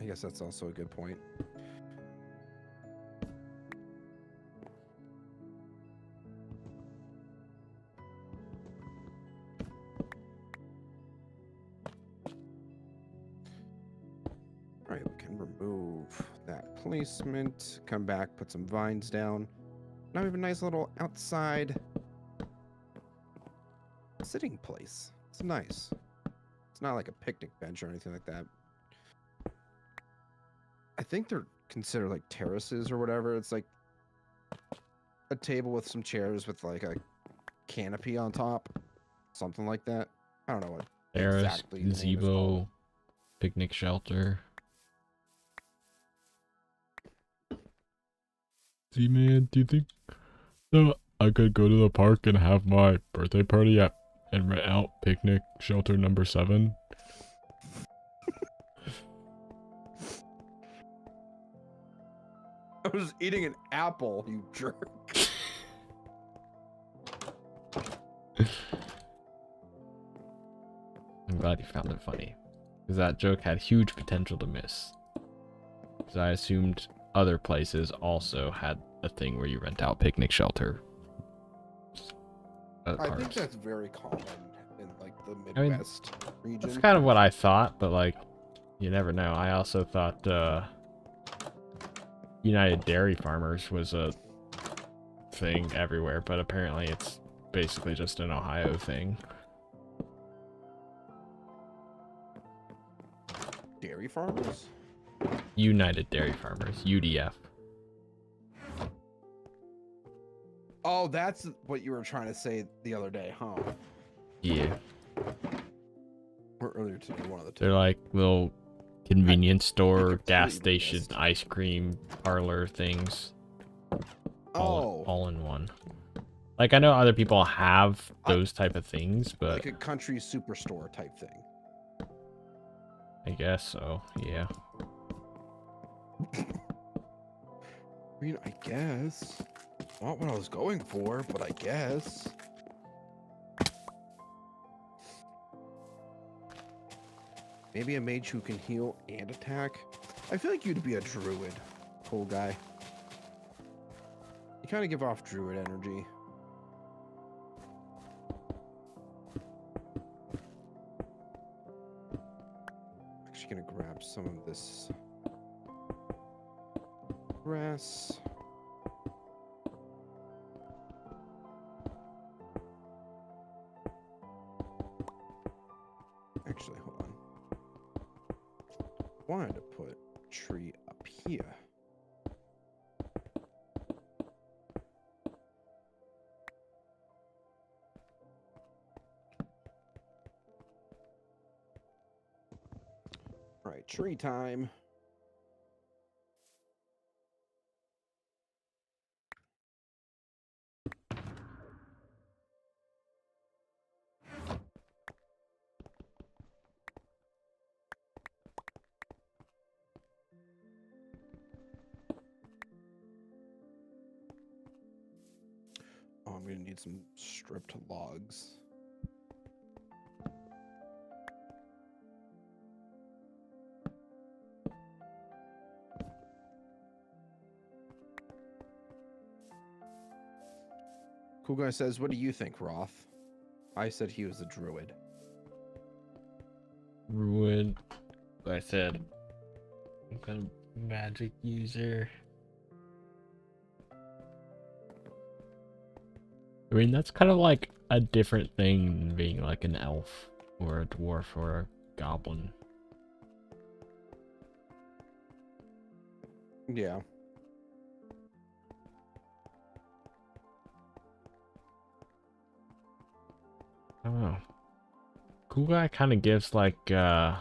I guess that's also a good point. All right, we can remove that placement, come back, put some vines down. Now we have a nice little outside sitting place. It's nice. It's not like a picnic bench or anything like that. I think they're considered like terraces or whatever. It's like a table with some chairs with like a canopy on top. Something like that. I don't know what Terrace, exactly the name is called. gazebo, picnic shelter. See, man, do you think that I could go to the park and have my birthday party at and rent out picnic shelter number 7? I was eating an apple, you jerk. I'm glad you found it funny, because that joke had huge potential to miss. Because I assumed other places also had a thing where you rent out picnic shelter. I think that's very common in like the I mean, Midwest region. That's kind of what I thought, but like, you never know. I also thought United Dairy Farmers was a thing everywhere, but apparently it's basically just an Ohio thing. Dairy farmers? United Dairy Farmers, UDF. Oh, that's what you were trying to say the other day, huh? Yeah. Or earlier today, one of the two. They're like little convenience store, gas completely station, missed. ice cream parlor things. All in one. Like, I know other people have those type of things, but like a country superstore type thing. I guess so, yeah. I mean, I guess. Not what I was going for, but I guess. Maybe a mage who can heal and attack. I feel like you'd be a druid, Cool Guy. You kind of give off druid energy. Actually gonna grab some of this grass. Actually, hold on. Wanted to put a tree up here. All right, tree time. Oh, I'm gonna need some stripped logs. Cool Guy says, what do you think, Roth? I said he was a druid. Ruin. I said, I'm kind of magic user. I mean, that's kind of like a different thing than being like an elf or a dwarf or a goblin. Yeah. I don't know. Cool Guy kind of gives like I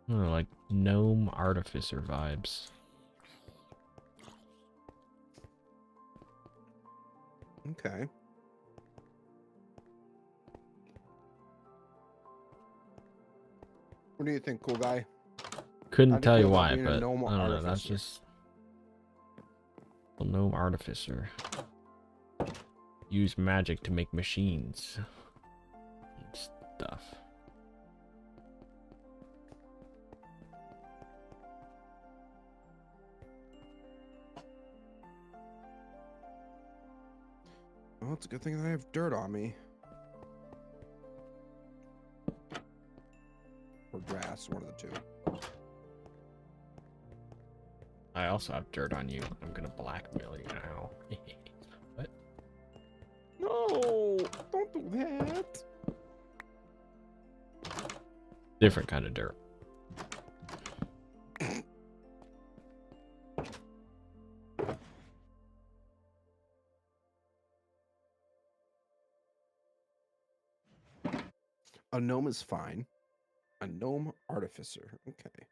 don't know, like gnome artificer vibes. Okay. What do you think, Cool Guy? How Couldn't do you tell you feel about why, being a but I gnome don't know. That's artificer? just a gnome artificer. Use magic to make machines and stuff. Well, it's a good thing that I have dirt on me. Or grass, one of the two. I also have dirt on you. I'm gonna blackmail you now. What? No! Don't do that! Different kind of dirt. A gnome is fine. A gnome artificer. Okay.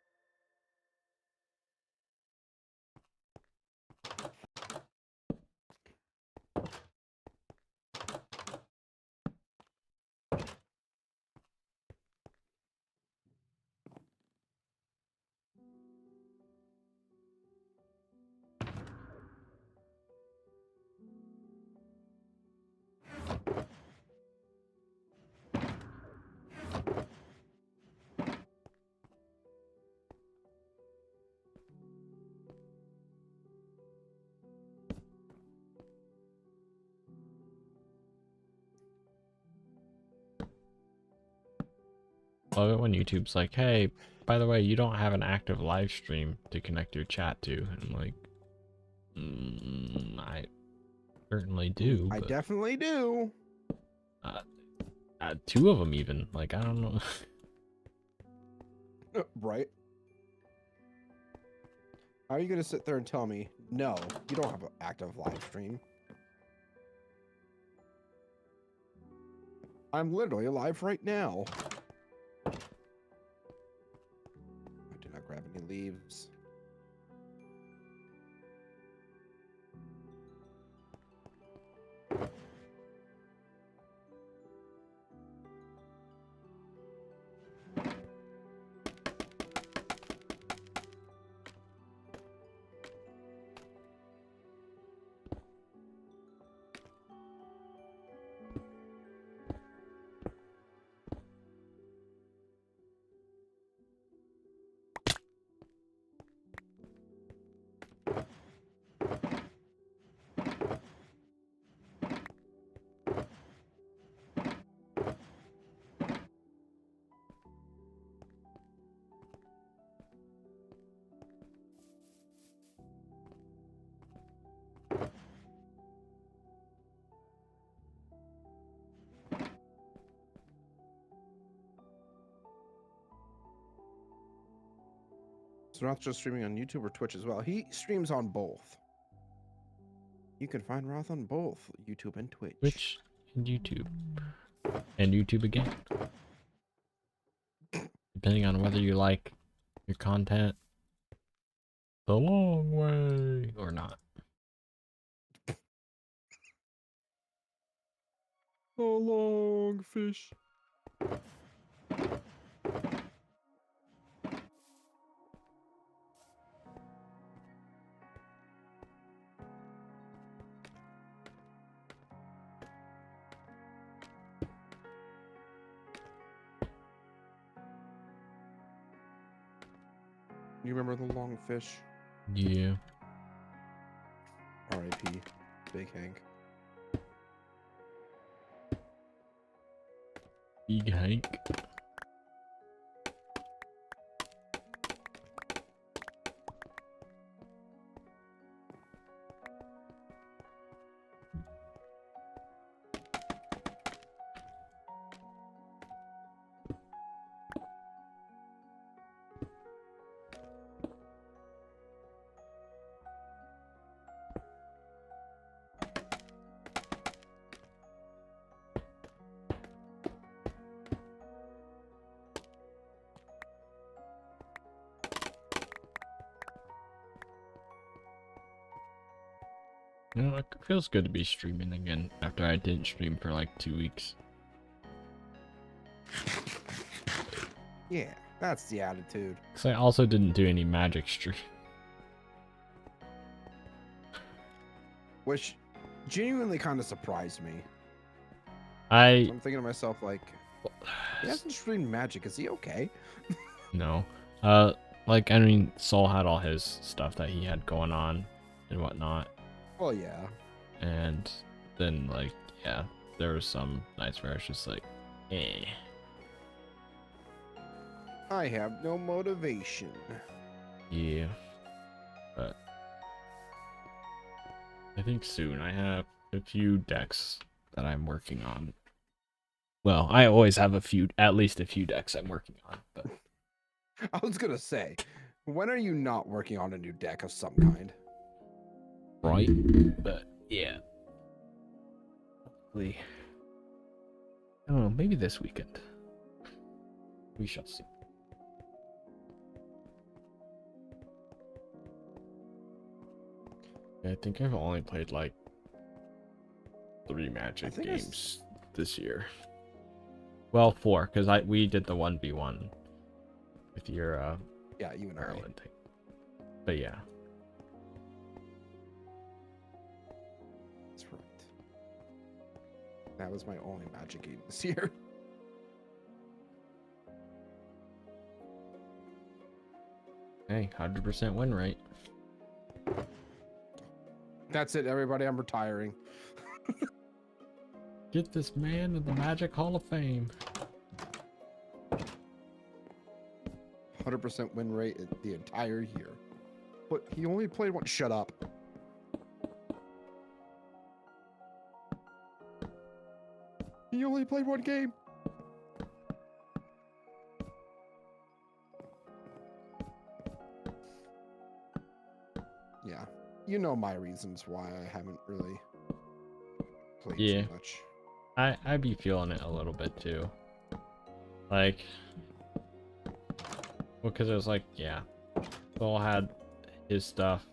Love it when YouTube's like, hey, by the way, you don't have an active live stream to connect your chat to. And I'm like, I certainly do. I But, definitely do. two of them even. Like, I don't know. Right? How are you going to sit there and tell me, no, you don't have an active live stream? I'm literally live right now. I did not grab any leaves. So Roth's just streaming on YouTube or Twitch as well. He streams on both. You can find Roth on both YouTube and Twitch. Twitch and YouTube. And YouTube again. Depending on whether you like your content the long way or not. A long fish. You remember the long fish? Yeah. R.I.P. Big Hank. Big Hank. You know, it feels good to be streaming again after I didn't stream for like 2 weeks. Yeah, that's the attitude. Because I also didn't do any magic stream. Which genuinely kind of surprised me. I'm thinking to myself, like, he hasn't streamed magic. Is he okay? No. Like, I mean, Soul had all his stuff that he had going on and whatnot. Well, yeah. And then, like, yeah, there was some nights where it's just like, eh. I have no motivation. Yeah. But I think soon I have a few decks that I'm working on. Well, I always have at least a few decks I'm working on, but I was gonna say, when are you not working on a new deck of some kind? right? But yeah. Hopefully. I don't know, maybe this weekend. We shall see. I think I've only played like 3 Magic games this year. Well, 4, because we did the 1v1 with your yeah, you and Maryland thing. But yeah. That's right. That was my only Magic game this year. Hey, 100% win rate. That's it, everybody. I'm retiring. Get this man in the Magic Hall of Fame. 100% win rate the entire year. But he only played one. Shut up. He only played one game. Yeah. You know my reasons why I haven't really played too much. I be feeling it a little bit too. Like, well, because it was like, yeah, Soul had his stuff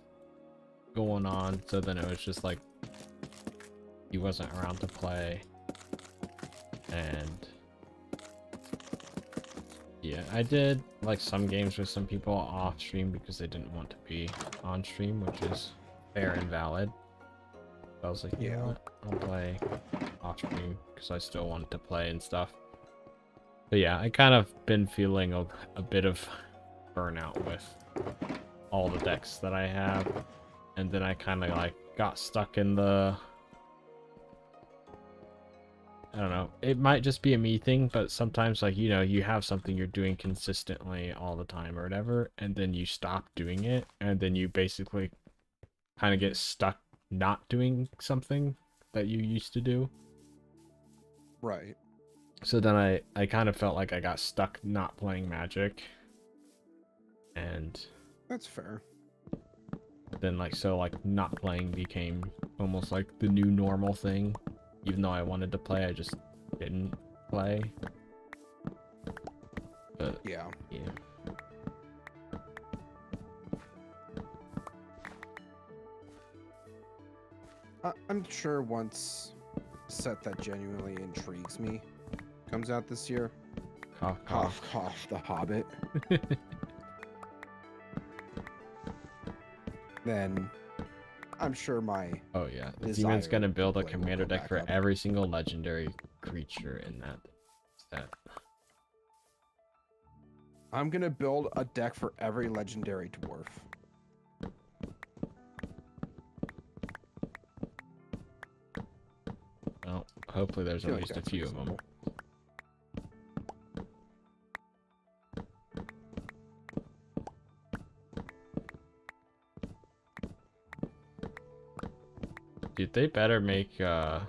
going on, so then it was just like he wasn't around to play, and yeah, I did like some games with some people off stream because they didn't want to be on stream, which is fair and valid. I was like, you know what? I'll play off stream because I still wanted to play and stuff. But yeah, I kind of been feeling a bit of burnout with all the decks that I have, and then I kind of like got stuck in the, I don't know, it might just be a me thing, but sometimes, like, you know, you have something you're doing consistently all the time or whatever, and then you stop doing it, and then you basically kind of get stuck not doing something that you used to do. Right. So then I kind of felt like I got stuck not playing Magic. And that's fair. Then like, so like not playing became almost like the new normal thing. Even though I wanted to play, I just didn't play. But yeah. I'm sure once a set that genuinely intrigues me comes out this year. Cough, cough. Cough, cough, The Hobbit. Then I'm sure my oh yeah, the demon's gonna build a commander deck for every single legendary creature in that set. I'm gonna build a deck for every legendary dwarf. hopefully there's I feel at like least a that's few of them. reasonable. Dude, they better make well,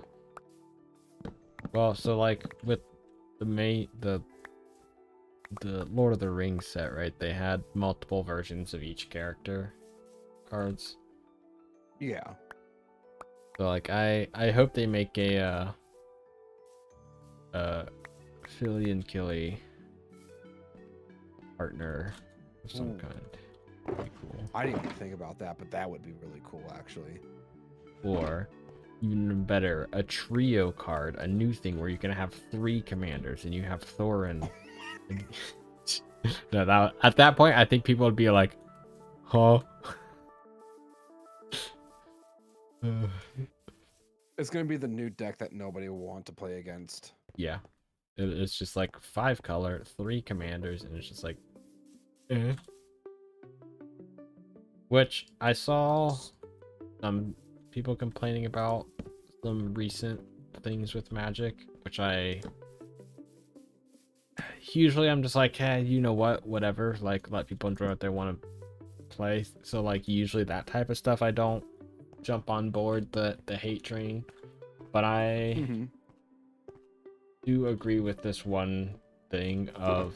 so like with the Lord of the Rings set, right? They had multiple versions of each character cards. Yeah. So like I hope they make a Philly and Killy partner of some Ooh. kind. That'd be cool. I didn't even think about that, but that would be really cool, actually. Or even better, a trio card, a new thing where you can have 3 commanders and you have Thor and no, that, at that point I think people would be like, huh? It's gonna be the new deck that nobody will want to play against. Yeah. It's just like 5 color, 3 commanders, and it's just like which I saw some people complaining about some recent things with Magic, which I usually I'm just like, hey, you know what, whatever, like let people enjoy what they want to play. So like usually that type of stuff I don't jump on board the hate train, but I do agree with this one thing of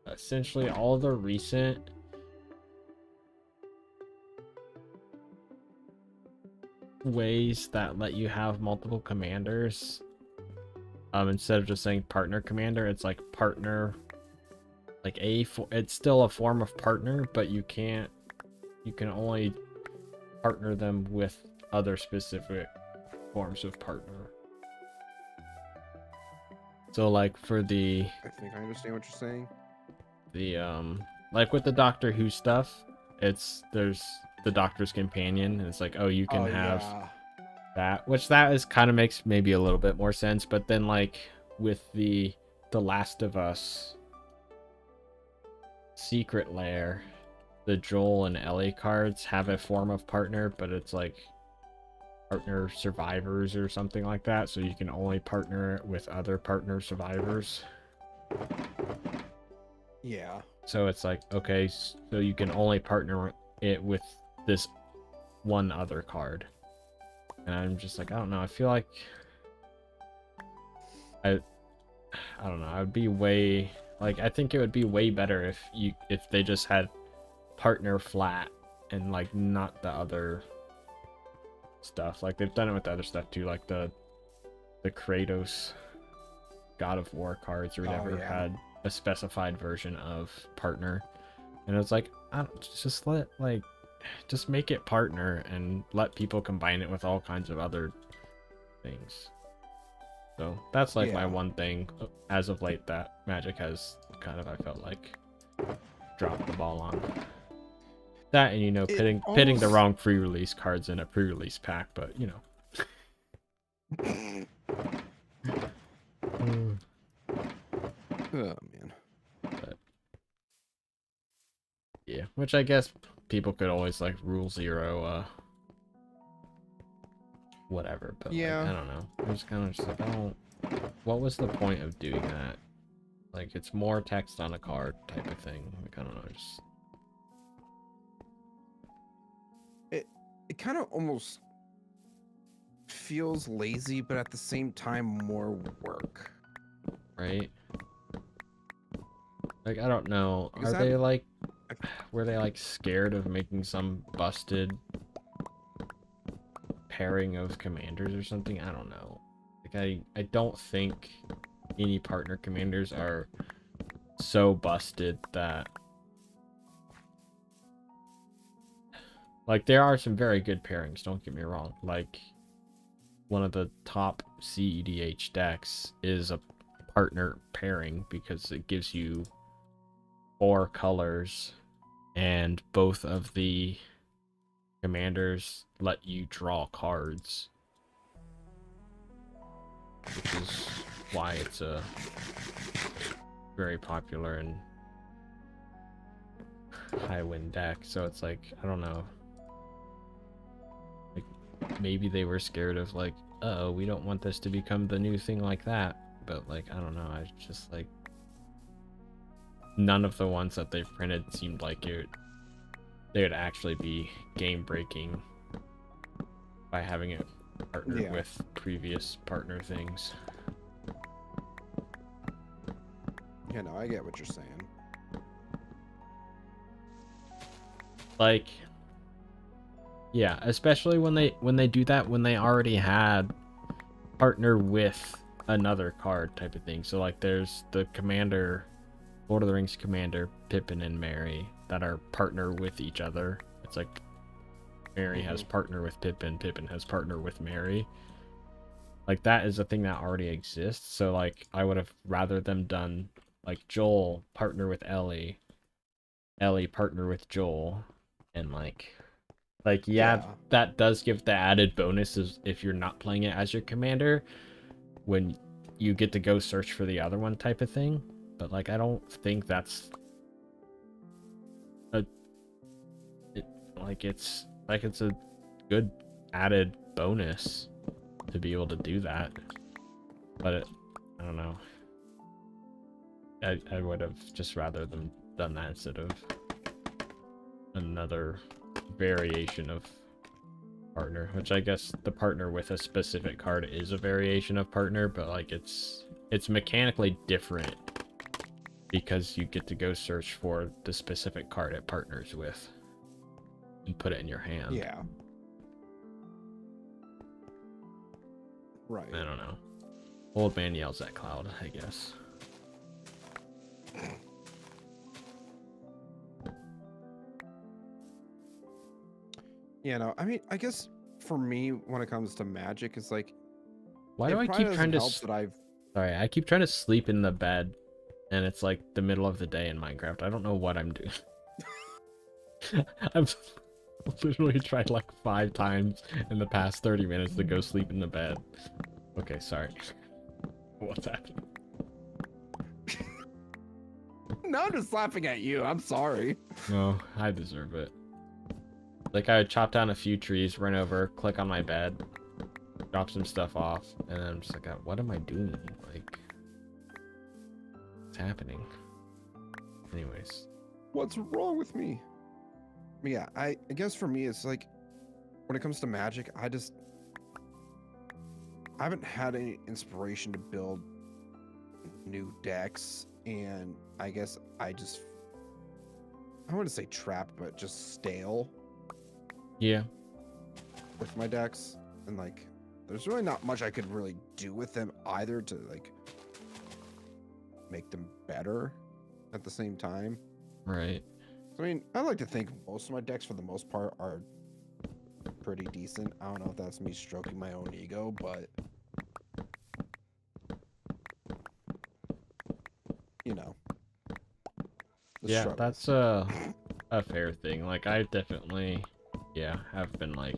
essentially all the recent ways that let you have multiple commanders, instead of just saying partner commander, it's like partner, like it's still a form of partner, but you can only partner them with other specific forms of partner. So like for the I think I understand what you're saying. Like with the Doctor Who stuff, there's the Doctor's Companion, and it's like, oh, you can have that, which that is kind of makes maybe a little bit more sense. But then like with the Last of Us Secret Lair, the Joel and Ellie cards have a form of partner, but it's like partner survivors or something like that, so you can only partner with other partner survivors. Yeah. So it's like, okay, so you can only partner it with this one other card. And I'm just like, I don't know, I feel like I don't know, I would be way, like, I think it would be way better if they just had partner flat and like not the other stuff. Like they've done it with the other stuff too, like the Kratos God of War cards or whatever had a specified version of partner, and it's like, I don't, just make it partner and let people combine it with all kinds of other things. So that's like my one thing as of late that Magic has kind of, I felt like, dropped the ball on. That, and you know, pitting the wrong pre-release cards in a pre-release pack, but you know. Oh man. But, yeah, which I guess people could always like rule 0 whatever, but like, I don't know. I'm just kind of just like, what was the point of doing that? Like, it's more text on a card type of thing. Like, I don't know, just it kind of almost feels lazy, but at the same time more work. Right? Like, I don't know. They like, were they like scared of making some busted pairing of commanders or something? I don't know. Like, I don't think any partner commanders are so busted that, like, there are some very good pairings, don't get me wrong. Like, one of the top CEDH decks is a partner pairing because it gives you 4 colors and both of the commanders let you draw cards, which is why it's a very popular and high win deck. So it's like, I don't know, like maybe they were scared of like oh, we don't want this to become the new thing like that. But like, I don't know. I just like none of the ones that they've printed seemed like they would actually be game breaking by having it partnered with previous partner things. Yeah, no, I get what you're saying. Like, yeah, especially when they do that when they already had partner with another card type of thing. So like, there's the commander, Lord of the Rings commander Pippin and Merry that are partner with each other. It's like Merry has partner with Pippin, Pippin has partner with Merry. Like, that is a thing that already exists. So like, I would have rather them done like Joel partner with Ellie, Ellie partner with Joel, and like yeah, that does give the added bonuses if you're not playing it as your commander when you get to go search for the other one type of thing. But like, I don't think that's it's a good added bonus to be able to do that. But I don't know. I would have just rather them done that instead of another variation of partner, which I guess the partner with a specific card is a variation of partner, but like it's mechanically different because you get to go search for the specific card it partners with and put it in your hand. Yeah. Right. I don't know. Old man yells at cloud, I guess. Yeah, no, I mean, I guess for me, when it comes to Magic, it's like, why do I keep trying to Sorry, I keep trying to sleep in the bed and it's like the middle of the day in Minecraft. I don't know what I'm doing. I've literally tried like 5 times in the past 30 minutes to go sleep in the bed. Okay, sorry. What's happening? No, I'm just laughing at you. I'm sorry. No, I deserve it. Like, I would chop down a few trees, run over, click on my bed, drop some stuff off, and then I'm just like, what am I doing? Like, what's happening? Anyways. What's wrong with me? Yeah, I guess for me, it's like, when it comes to Magic, I haven't had any inspiration to build new decks, and I guess I wouldn't say trapped, but just stale. Yeah. With my decks, and like, there's really not much I could really do with them either to like make them better at the same time. Right. I mean, I like to think most of my decks, for the most part, are pretty decent. I don't know if that's me stroking my own ego, but you know. Yeah, struggles. that's a fair thing. Like, I definitely, yeah, have been like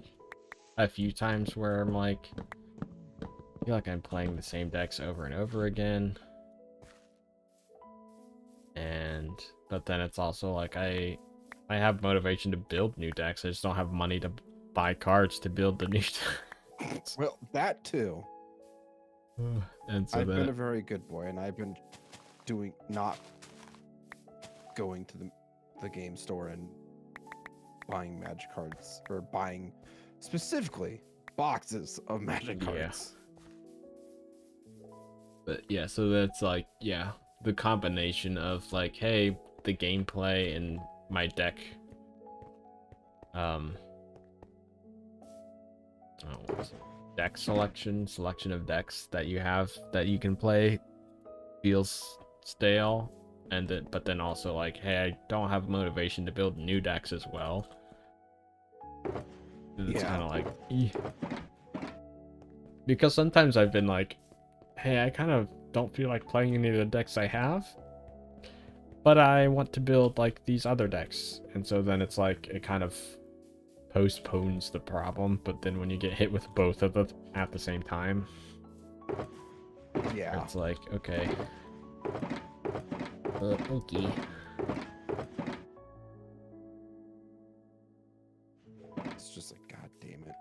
a few times where I'm like, I feel like I'm playing the same decks over and over again. But then it's also like I have motivation to build new decks. I just don't have money to buy cards to build the new decks. Well, that too. And so I've been a very good boy, and I've been not going to the game store and buying Magic cards, or buying specifically boxes of Magic cards. But yeah, so that's like, yeah, the combination of like, hey, the gameplay and my deck deck selection of decks that you have that you can play feels stale, and but then also like, hey, I don't have motivation to build new decks as well. It's kind of like, because sometimes I've been like, hey, I kind of don't feel like playing any of the decks I have, but I want to build like these other decks, and so then it's like it kind of postpones the problem. But then when you get hit with both of them at the same time, yeah, it's like, okay, okay. It's just like, god damn it.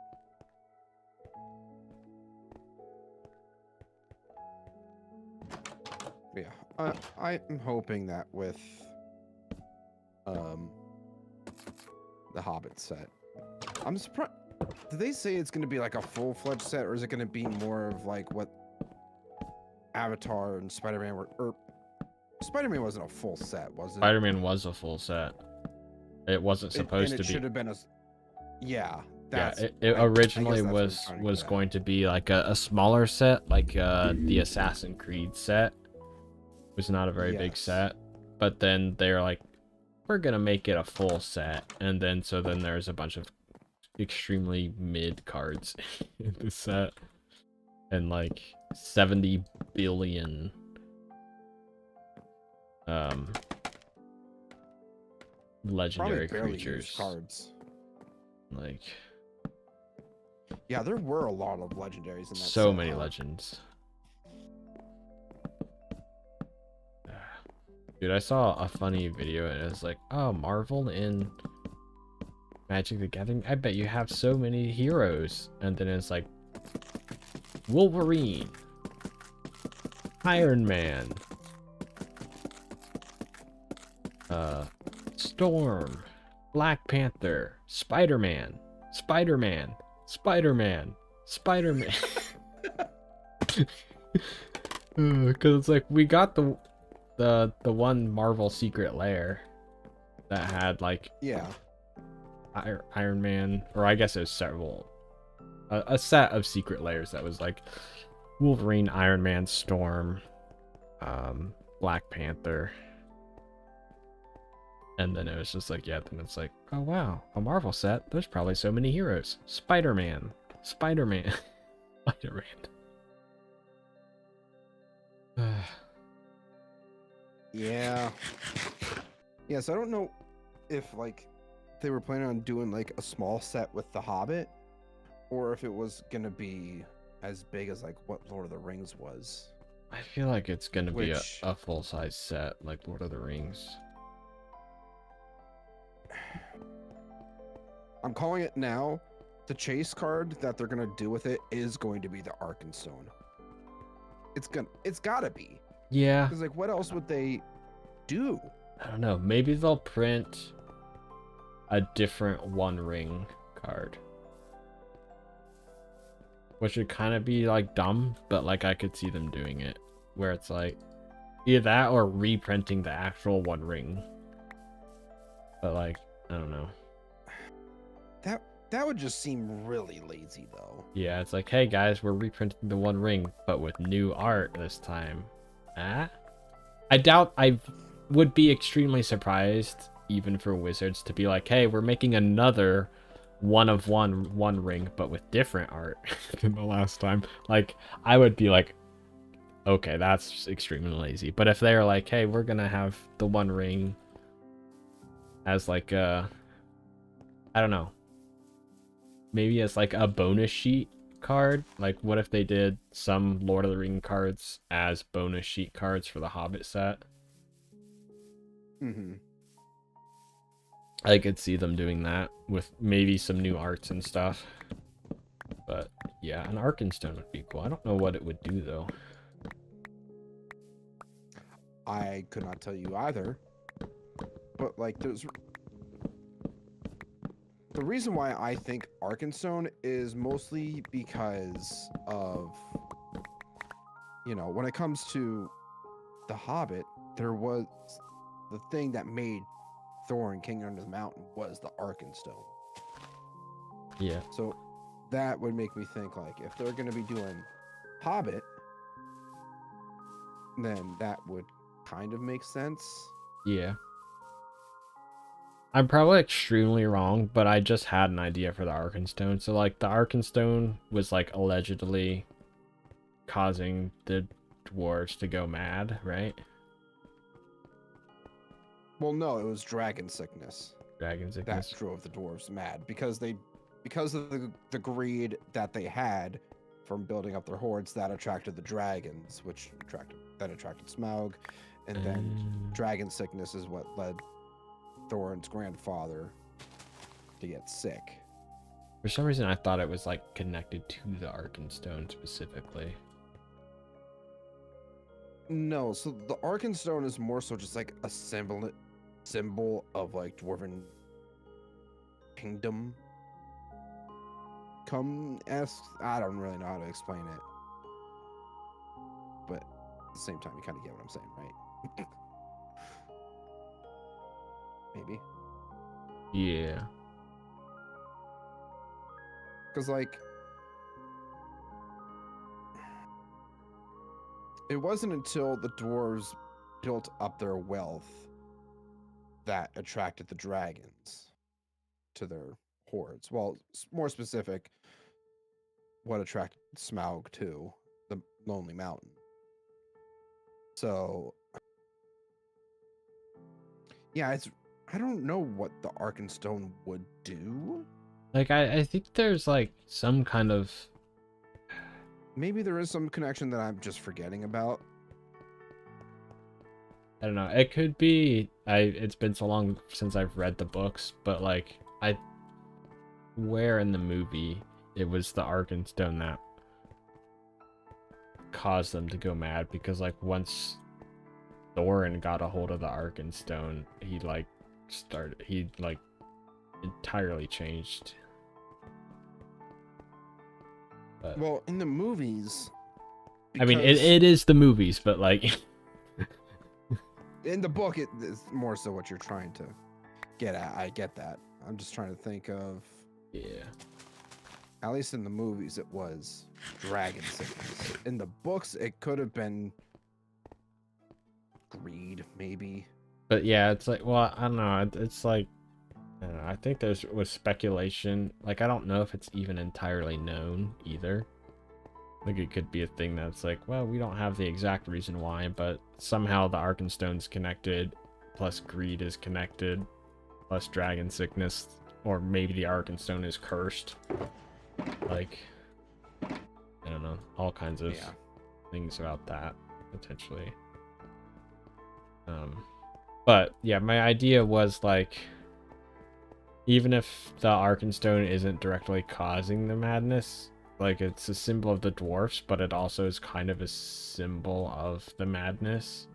Yeah, I'm hoping that with um the Hobbit set, I'm surprised. Did they say it's going to be like a full-fledged set, or is it going to be more of like what Avatar and Spider-Man were? Or Spider-Man wasn't a full set, was it? Spider-Man was a full set. It wasn't supposed and to it be. should have been a. Yeah, Yeah, that's. it originally I guess that's what I'm was trying to get at. going to be like a smaller set, like the Assassin's Creed set. It was not a very big Yes. set, but then they're like, we're gonna make it a full set, and then there's a bunch of extremely mid cards in the set, and like 70 billion legendary Probably barely used creatures. cards. Like, Yeah, there were a lot of legendaries in that so set, many huh? legends. Dude, I saw a funny video and it was like, oh, Marvel in Magic the Gathering, I bet you have so many heroes. And then it's like, Wolverine, Iron Man, Storm, Black Panther, Spider-Man, Spider-Man, Spider-Man, Spider-Man. Because it's like, we got the one Marvel secret lair that had like Yeah. Iron Man, or I guess it was several, a set of secret lairs that was like Wolverine, Iron Man, Storm, Black Panther, and then it was just like, yeah, then it's like, oh wow, a Marvel set, there's probably so many heroes. Spider-Man, Spider-Man, Spider-Man. Yeah. Yeah, so I don't know if like they were planning on doing like a small set with The Hobbit, or if it was gonna be as big as like what Lord of the Rings was. I feel like it's gonna be Which- a full-size set like Lord of the Rings. I'm calling it now. The chase card that they're gonna do with it is going to be the Arkenstone. It's gotta be. Yeah, Because like, what else would they do? I don't know. Maybe they'll print a different One Ring card, which would kind of be like dumb, but like I could see them doing it, where it's like either that or reprinting the actual One Ring. But like, I don't know. That would just seem really lazy, though. Yeah, it's like, hey guys, we're reprinting the One Ring, but with new art this time. Ah, I doubt. I would be extremely surprised, even for Wizards, to be like, hey, we're making another one of one ring, but with different art than the last time. Like, I would be like, okay, that's extremely lazy. But if they're like, hey, we're gonna have the One Ring as like I don't know, maybe as like a bonus sheet card. Like, what if they did some Lord of the Ring cards as bonus sheet cards for the Hobbit set? Mm-hmm. I could see them doing that with maybe some new arts and stuff. But yeah, an Arkenstone would be cool. I don't know what it would do though. I could not tell you either. But like, there's the reason why I think Arkenstone is mostly because of, you know, when it comes to The Hobbit, there was the thing that made Thorin King Under the Mountain was the Arkenstone. Yeah. So that would make me think like, if they're going to be doing Hobbit, then that would kind of make sense. Yeah. I'm probably extremely wrong, but I just had an idea for the Arkenstone. So like the Arkenstone was like allegedly causing the dwarves to go mad, right? Well, no, it was dragon sickness Dragon that sickness. drove the dwarves mad because of the greed that they had from building up their hordes that attracted the dragons, which attracted Smaug, and then dragon sickness is what led Thorin's grandfather to get sick. For some reason, I thought it was like connected to the Arkenstone specifically. No, so the Arkenstone is more so just like a symbol of like dwarven kingdom. I don't really know how to explain it, but at the same time, you kind of get what I'm saying, right? Maybe. Yeah. Because like, it wasn't until the dwarves built up their wealth that attracted the dragons to their hordes. Well, more specific, what attracted Smaug to the Lonely Mountain. So, yeah, I don't know what the Arkenstone would do. Like, I think there's like some kind of, Maybe there is some connection that I'm just forgetting about. I don't know. It could be, it's been so long since I've read the books, but like where in the movie it was the Arkenstone that caused them to go mad, because like once Thorin got a hold of the Arkenstone, he entirely changed. But, Well, in the movies, I mean, because it is the movies, but like in the book, it is more so what you're trying to get at. I get that. I'm just trying to think of, yeah. at least in the movies, it was dragon sickness. In the books, it could have been greed, maybe. But yeah, it's like, well, I don't know. It's like, I don't know. I think there was speculation. Like, I don't know if it's even entirely known either. Like, it could be a thing that's like, well, we don't have the exact reason why, but somehow the Arkenstone's connected, plus greed is connected, plus dragon sickness, or maybe the Arkenstone is cursed. Like, I don't know. All kinds of things about that, potentially. But yeah, my idea was like, even if the Arkenstone isn't directly causing the madness, like it's a symbol of the dwarfs, but it also is kind of a symbol of the madness.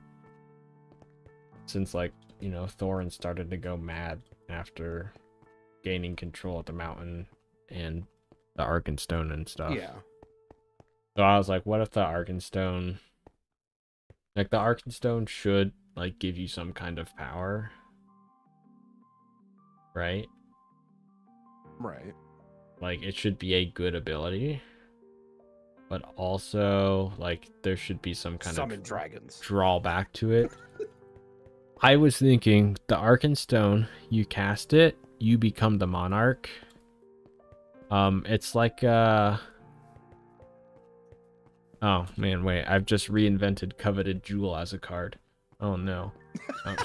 Since like, you know, Thorin started to go mad after gaining control of the mountain and the Arkenstone and stuff. Yeah. So I was like, what if the Arkenstone, like the Arkenstone should like give you some kind of power, right? Right. Like it should be a good ability, but also like there should be some kind Summon of dragons. drawback to it. I was thinking the Arkenstone, you cast it, you become the monarch. It's like oh man, wait, I've just reinvented Coveted Jewel as a card. Oh no. Oh.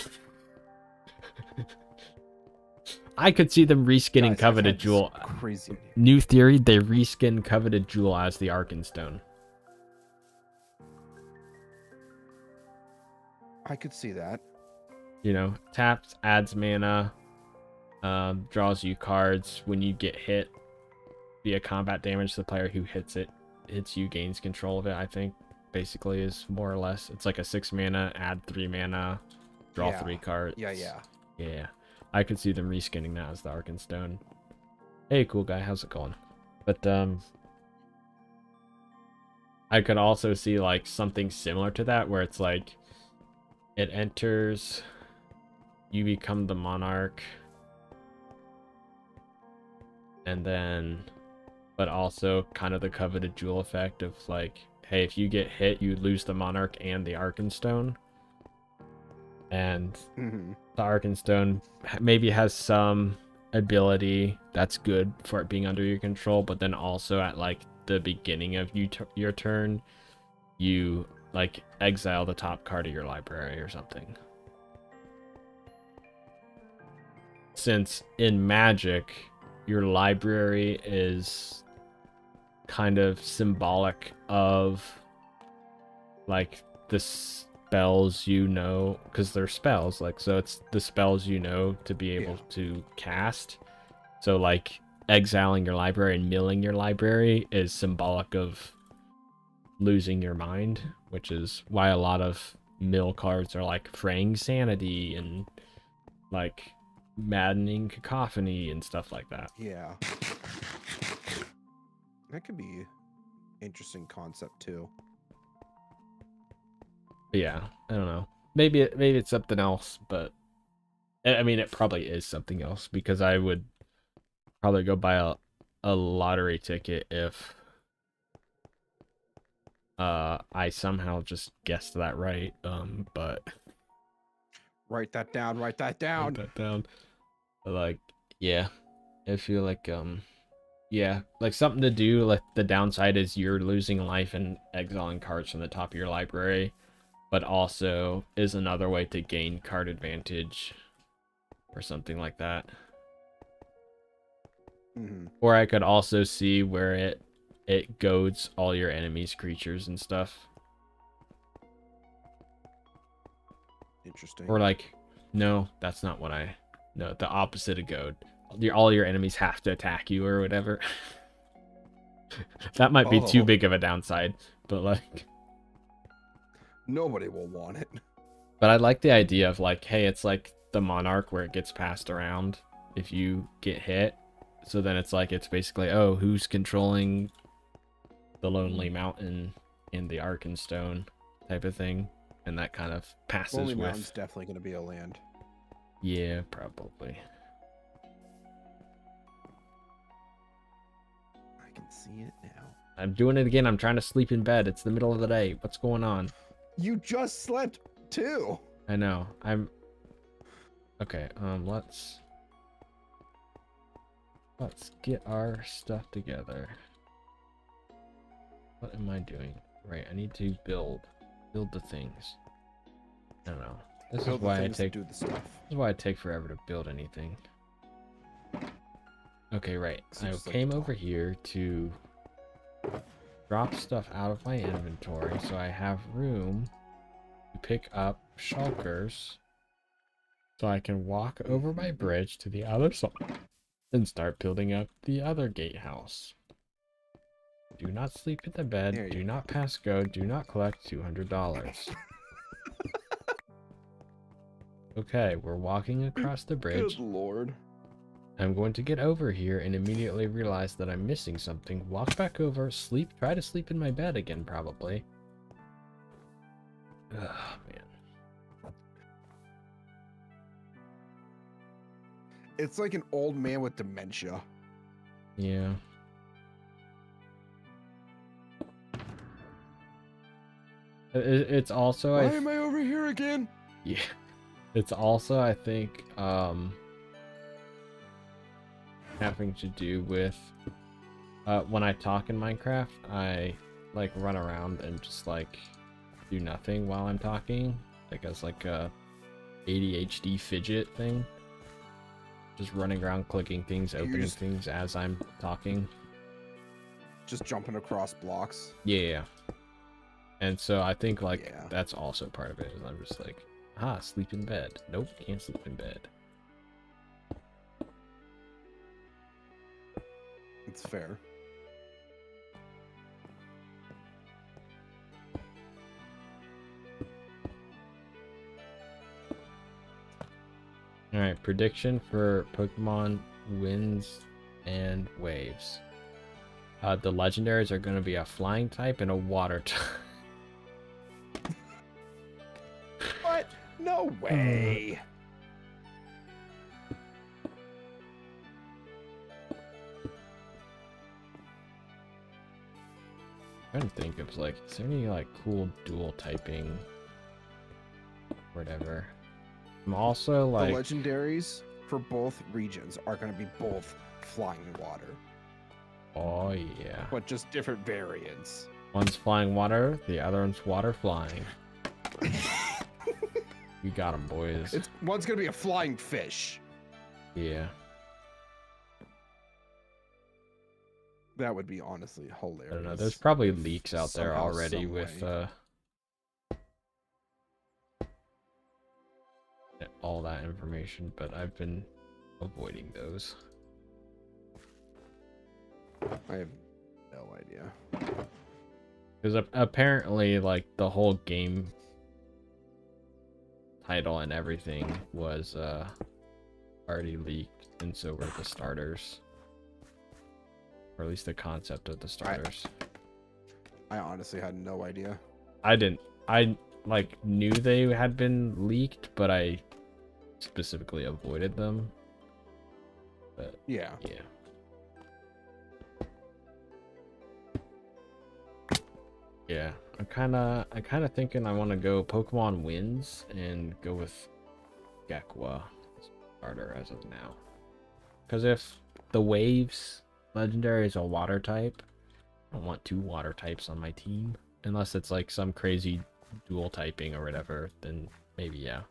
I could see them reskinning Guys, Coveted Jewel. Crazy. New theory, they reskin Coveted Jewel as the Arkenstone. I could see that. You know, taps, adds mana, draws you cards. When you get hit via combat damage, the player who hits you gains control of it, I think, basically is more or less. It's like a 6 mana, add 3 mana, draw 3 cards. Yeah. I could see them reskinning that as the Arkenstone. Hey, cool guy, how's it going? But I could also see like something similar to that, where it's like it enters, you become the monarch, and then, but also kind of the Coveted Jewel effect of like, hey, if you get hit, you lose the monarch and the Arkenstone. And the Arkenstone maybe has some ability that's good for it being under your control, but then also at like the beginning of your turn, you like exile the top card of your library or something. Since in Magic, your library is kind of symbolic of like the spells, you know, because they're spells, like, so it's the spells you know to be able to cast. So like exiling your library and milling your library is symbolic of losing your mind, which is why a lot of mill cards are like fraying sanity and like maddening cacophony and stuff like that. Yeah. That could be interesting concept too. But yeah, I don't know. Maybe it's something else, but I mean it probably is something else because I would probably go buy a lottery ticket if I somehow just guessed that right. But Write that down. Write that write down. that down. But like, yeah, I feel like yeah, like something to do. Like the downside is you're losing life and exiling cards from the top of your library, but also is another way to gain card advantage or something like that. Mm-hmm. Or I could also see where it goads all your enemies' creatures and stuff. Interesting. Or like, no, that's not what I. No, the opposite of goad. All your enemies have to attack you or whatever. That might be too big of a downside, but like. Nobody will want it. But I like the idea of like, hey, it's like the Monarch where it gets passed around if you get hit. So then it's like, it's basically, oh, who's controlling the Lonely Mountain in the Arkenstone type of thing. And that kind of passes Lonely with... Mountain's definitely going to be a land. Yeah, probably. I can see it now. I'm doing it again. I'm trying to sleep in bed. It's the middle of the day. What's going on? You just slept too. I know. I'm... Okay, let's get our stuff together. What am I doing? Right, I need to build the things. I don't know. This is why I take do the stuff. This is why I take forever to build anything. Okay, right. I came over here to drop stuff out of my inventory so I have room to pick up shulkers so I can walk over my bridge to the other side and start building up the other gatehouse. Do not sleep in the bed. Do not pass go. Do not collect $200. Okay, we're walking across the bridge. Good lord. I'm going to get over here and immediately realize that I'm missing something. Walk back over, sleep, try to sleep in my bed again, probably. Ugh, man. It's like an old man with dementia. Yeah. It's also... Why am I over here again? Yeah. It's also, I think, having to do with when I talk in Minecraft, I like run around and just like do nothing while I'm talking, like as like a ADHD fidget thing, just running around clicking things, opening things as I'm talking, just jumping across blocks. Yeah. And so I think like that's also part of it, is I'm just like, sleep in bed. Nope, can't sleep in bed. It's fair. Alright, prediction for Pokemon winds and waves. The legendaries are going to be a flying type and a water type. What? No way. I'm trying to think of like, is there any like cool dual typing? Whatever. I'm also like... The legendaries for both regions are going to be both flying water. Oh yeah. But just different variants. One's flying water, the other one's water flying. We got them, boys. One's going to be a flying fish. Yeah. That would be honestly hilarious. I don't know. There's probably leaks out there already with all that information, but I've been avoiding those. I have no idea. Because apparently, like, the whole game title and everything was already leaked, and so were the starters. Or at least the concept of the starters. I honestly had no idea. I didn't. I, like, knew they had been leaked, but I specifically avoided them. But, Yeah. yeah. Yeah, I'm kind of thinking I want to go Pokemon wins and go with Gekwa starter as of now. Because if the Waves legendary is a water type, I don't want 2 water types on my team. Unless it's like some crazy dual typing or whatever, then maybe yeah.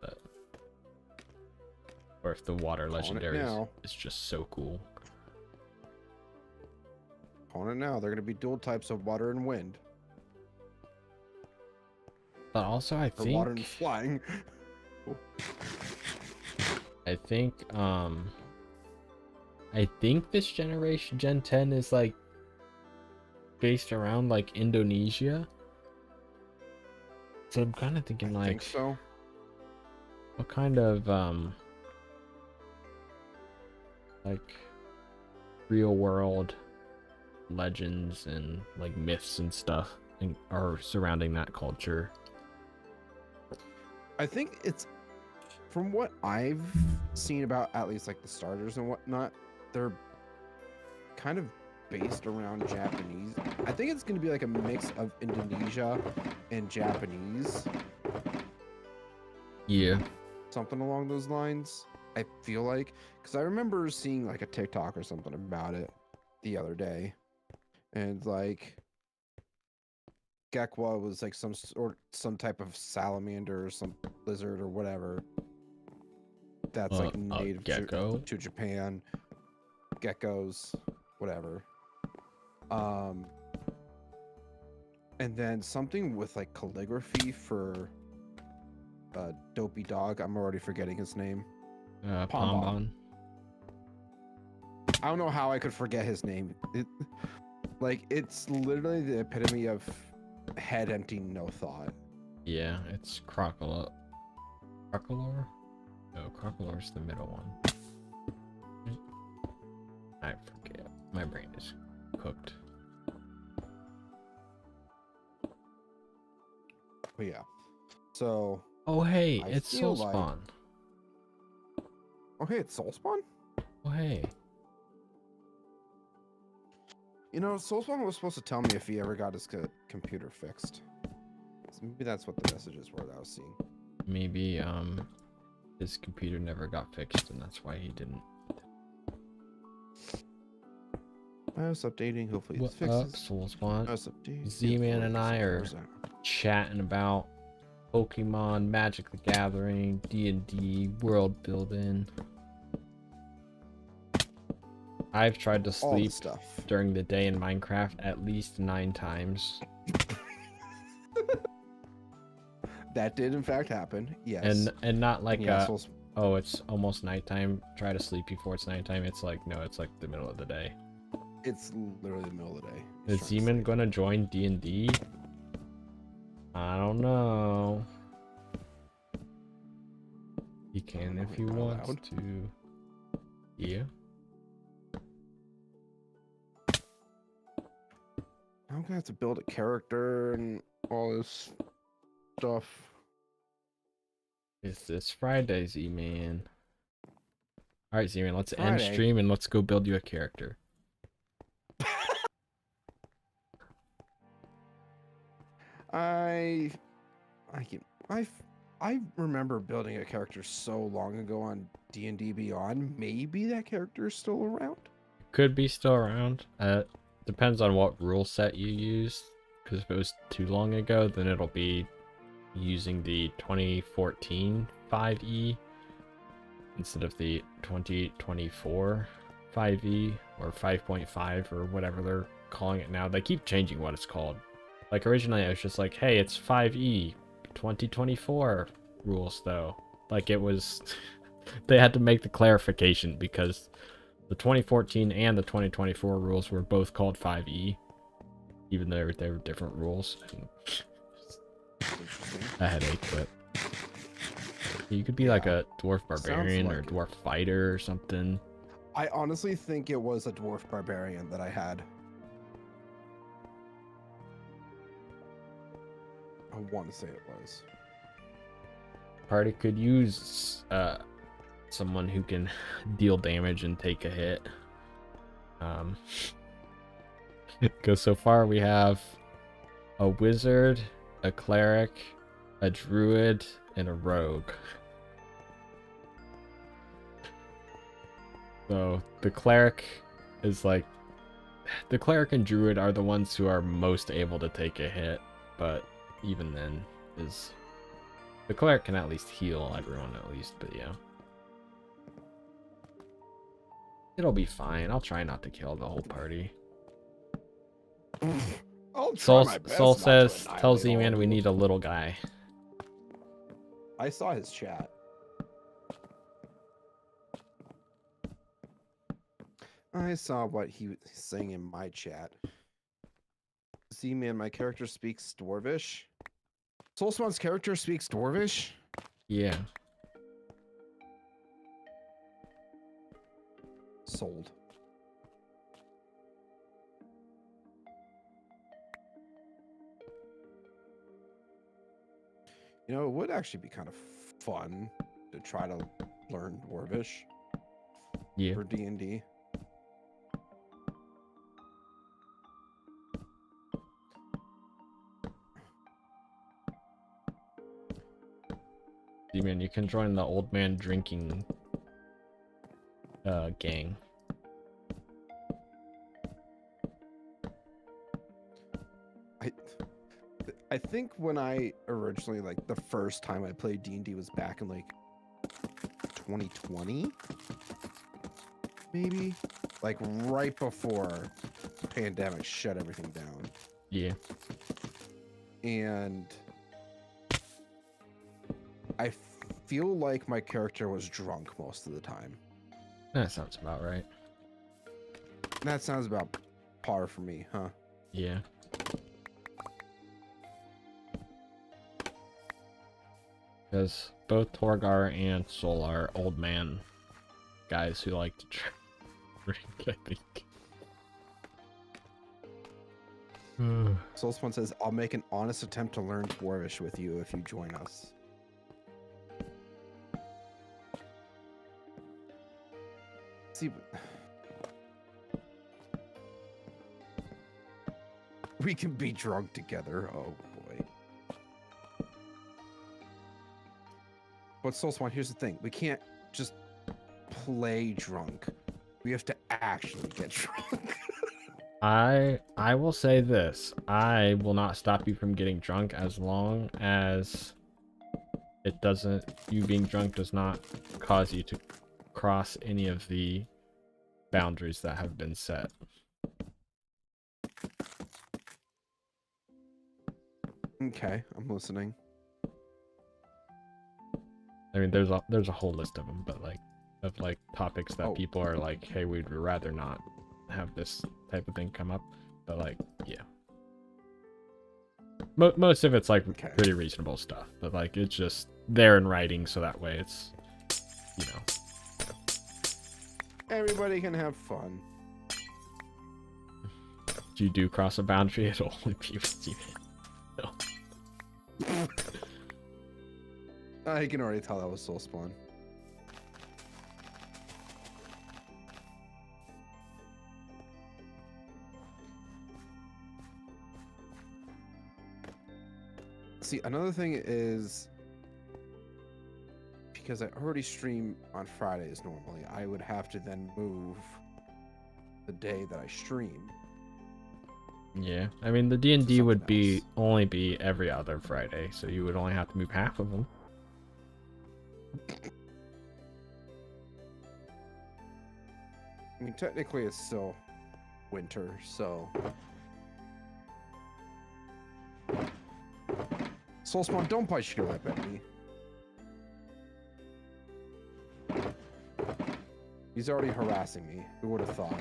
But, or if the water legendary is just so cool. On it now, they're going to be dual types of water and wind. But also I think water and flying. I think this generation, Gen 10, is like based around like Indonesia. So I'm kind of thinking like, I think so. What kind of like real world legends and like myths and stuff are surrounding that culture? I think it's, from what I've seen about at least like the starters and whatnot, they're kind of based around Japanese. I think it's going to be like a mix of Indonesia and Japanese. Yeah. Something along those lines. I feel like, because I remember seeing like a TikTok or something about it the other day, and like Gekwa was like some type of salamander or some lizard or whatever that's like native to Japan. Geckos, whatever. And then something with like calligraphy for dopey dog. I'm already forgetting his name. Pombon. I don't know how I could forget his name. It's literally the epitome of head empty, no thought. Yeah, it's Crocolore. Crocolore? No, Crocolore's the middle one. I forget. My brain is cooked. But yeah. So. Oh hey, it's Soul Spawn. Oh hey, it's Soul Spawn? Oh hey. You know, Soul Spawn was supposed to tell me if he ever got his computer fixed. So maybe that's what the messages were that I was seeing. Maybe his computer never got fixed and that's why he didn't. I was updating, hopefully it's What up, fixes. Soul Spawn? Updating, Z-Man and I are chatting about Pokemon, Magic the Gathering, D&D, world building. I've tried to sleep during the day in Minecraft at least 9 times. That did in fact happen, yes. And not like oh, it's almost nighttime, try to sleep before it's nighttime. It's like, no, it's like the middle of the day. It's literally the middle of the day. Is Zeman gonna join D&D? I don't know. He can if he wants to. Yeah. I'm gonna have to build a character and all this stuff. It's this Friday, Z-Man. Alright, Z-Man, let's end stream and let's go build you a character. I remember building a character so long ago on D&D Beyond. Maybe that character is still around? Could be still around. Depends on what rule set you use. Because if it was too long ago, then it'll be using the 2014 5e instead of the 2024 5e or 5.5 or whatever they're calling it now. They keep changing what it's called. Like originally I was just like, hey, it's 5e 2024 rules though. Like it was they had to make the clarification because the 2014 and the 2024 rules were both called 5e. even though they were different rules. Interesting. A headache, but you could be like Yeah. a dwarf barbarian or like it. dwarf fighter or something. I honestly think it was a dwarf barbarian that I had. I want to say it was. Party could use someone who can deal damage and take a hit. Because so far we have a wizard, a cleric, a druid, and a rogue. So the cleric is like, the cleric and druid are the ones who are most able to take a hit, but even then is, the cleric can at least heal everyone at least, but yeah. It'll be fine. I'll try not to kill the whole party. I'll try Soul, my best Soul not to says, annihilate tells all Z-Man of we you. need a little guy. I saw his chat. I saw what he was saying in my chat. Z-Man, my character speaks Dwarvish. Soulspawn's character speaks Dwarvish? Yeah. Sold. You know, it would actually be kind of fun to try to learn Dwarvish Yeah. for D&D. Z-Man, you can join the old man drinking gang. I think when I originally, like, the first time I played D&D was back in, like, 2020? Maybe? Like, right before the pandemic shut everything down. Yeah. And I feel like my character was drunk most of the time. That sounds about right. That sounds about par for me, huh? Yeah. Because both Torgar and Sol are old man guys who like to drink, I think. Soulspawn says, I'll make an honest attempt to learn Dwarvish with you if you join us. See, we can be drunk together. Oh boy. But Soulspawn, here's the thing. We can't just play drunk. We have to actually get drunk. I will say this. I will not stop you from getting drunk as long as it doesn't, you being drunk does not cause you to cross any of the boundaries that have been set. Okay, I'm listening. I mean, there's a whole list of them, but like, of like topics that Oh. people are like, hey, we'd rather not have this type of thing come up. But like, yeah. Most of it's like Okay. pretty reasonable stuff, but like it's just there in writing, so that way it's, you know. Everybody can have fun. If you do cross a boundary, it'll only be with you. No. I can already tell that was Soulspawn. See, another thing is, because I already stream on Fridays normally, I would have to then move the day that I stream. Yeah, I mean the D&D would something be else. only be every other Friday, so you would only have to move half of them. I mean, technically it's still winter, so... Soulspawn, don't bite your lip at me. He's already harassing me. Who would have thought?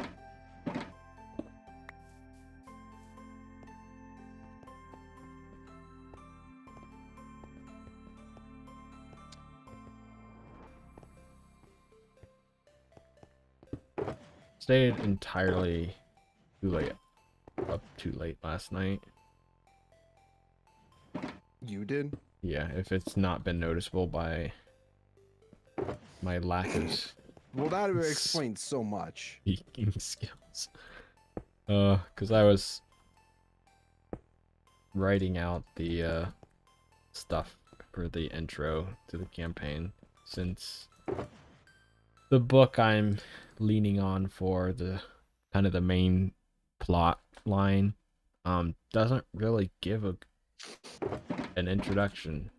stayed entirely up too late last night. You did? Yeah, if it's not been noticeable by my lack of Well, that would explain so much. speaking skills. Because I was writing out the stuff for the intro to the campaign, since the book I'm leaning on for the kind of the main plot line doesn't really give an introduction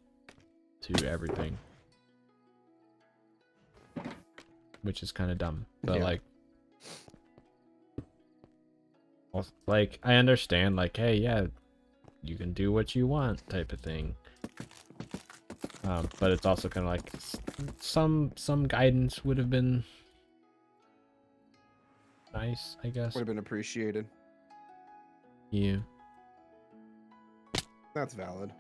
to everything, which is kind of dumb. But Yeah. like I understand, like, hey, yeah, you can do what you want type of thing. But it's also kind of like some guidance would have been nice, I guess. Would have been appreciated. Yeah. That's valid.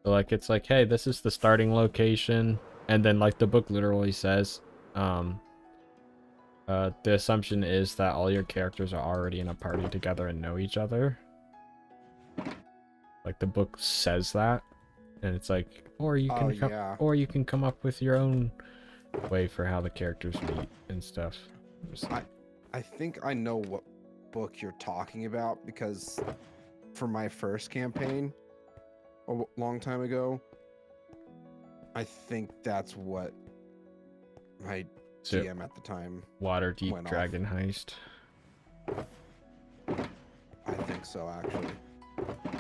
So like it's like, hey, this is the starting location, and then like the book literally says, the assumption is that all your characters are already in a party together and know each other. Like the book says that, and it's like, or you can come up with your own way for how the characters meet and stuff. I think I know what book you're talking about, because for my first campaign a long time ago, I think that's what my GM at the time Waterdeep Dragon Heist. I think so, actually.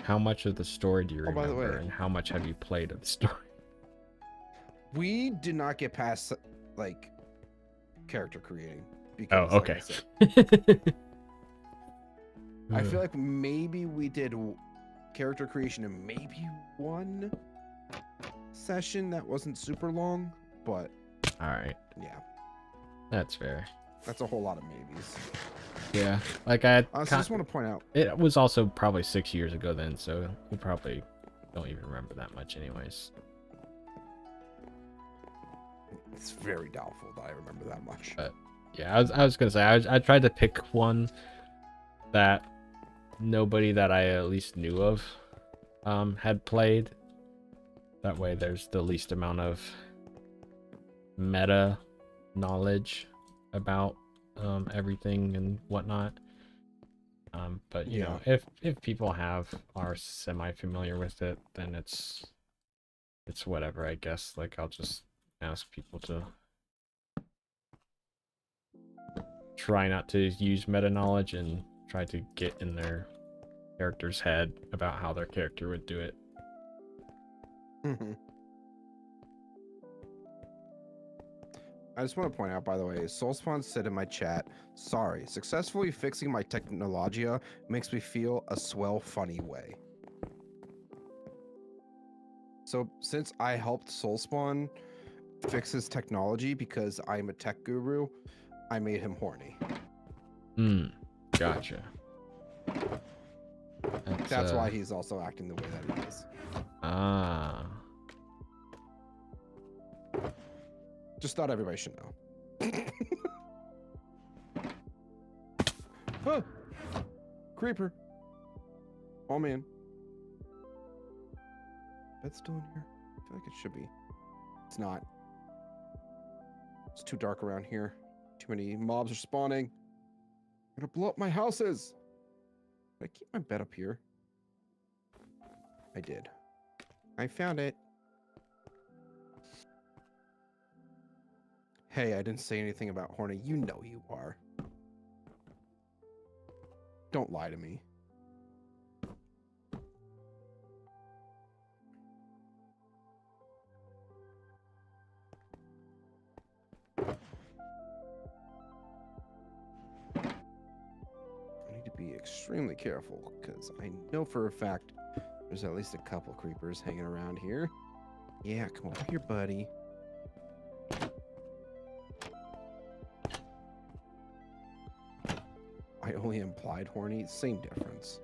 How much of the story do you remember, by the way, and how much have you played of the story? We did not get past like character creating Oh, because okay. I feel like maybe we did character creation in maybe one session that wasn't super long, but all right, yeah, that's fair. That's a whole lot of maybes. Yeah, like I just want to point out, it was also probably 6 years ago then, so you probably don't even remember that much anyways. It's very doubtful that I remember that much. But yeah, I was gonna say I tried to pick one that nobody that I at least knew of had played. That way there's the least amount of meta knowledge about everything and whatnot. But you know, if people are semi-familiar with it, then it's whatever, I guess. Like I'll just ask people to try not to use meta knowledge and try to get in their character's head about how their character would do it. I just want to point out, by the way, Soulspawn said in my chat, sorry, successfully fixing my technologia makes me feel a swell funny way. So since I helped Soulspawn fix his technology because I'm a tech guru, I made him horny. Gotcha. That's why he's also acting the way that he is. Ah. Just thought everybody should know. Oh, creeper. Oh man. Bed's still in here. I feel like it should be. It's not. It's too dark around here. Too many mobs are spawning. I'm gonna blow up my houses. Did I keep my bed up here? I did. I found it. Hey, I didn't say anything about horny. You know you are. Don't lie to me. I need to be extremely careful because I know for a fact there's at least a couple creepers hanging around here. Yeah, come over here, buddy. I only implied horny, same difference.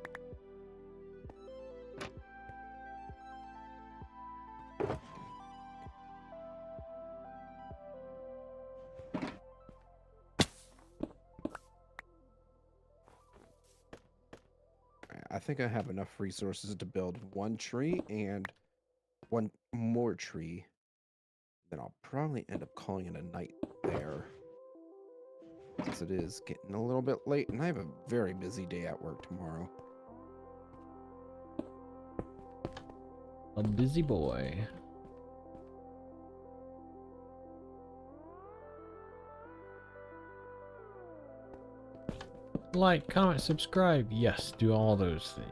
I think I have enough resources to build one tree and one more tree. Then I'll probably end up calling it a night there. Since it is getting a little bit late and I have a very busy day at work tomorrow. A busy boy. Like, comment, subscribe. Yes, do all those things.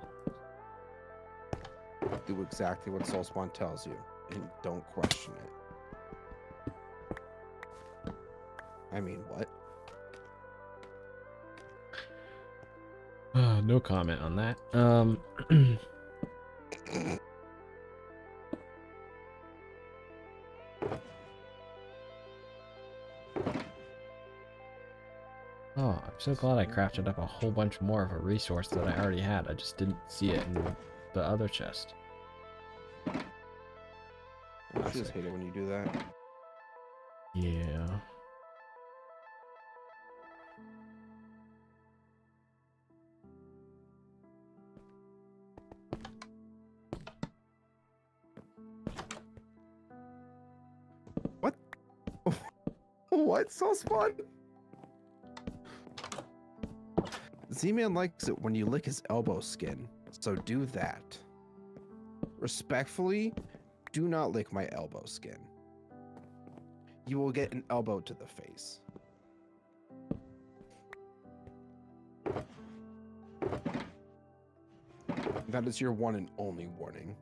Do exactly what Soulspawn tells you and don't question it. I mean, what? No comment on that. Oh, I'm so glad I crafted up a whole bunch more of a resource that I already had. I just didn't see it in the other chest. I just hate it when you do that. Yeah. What? What, Soulspawn? Z-Man likes it when you lick his elbow skin, so do that. Respectfully, do not lick my elbow skin. You will get an elbow to the face. That is your one and only warning.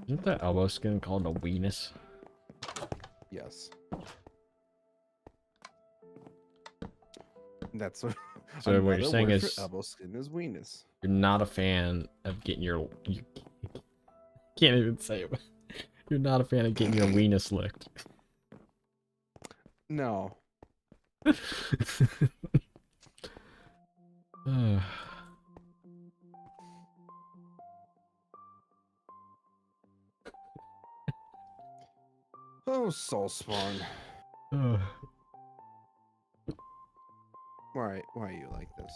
Isn't that elbow skin called a weenus? Yes. That's what. So what you're saying word is for elbow skin is weenus. you're not a fan of getting your... You can't even say it. You're not a fan of getting your weenus licked. No. Oh, Soulspawn. Why are you like this?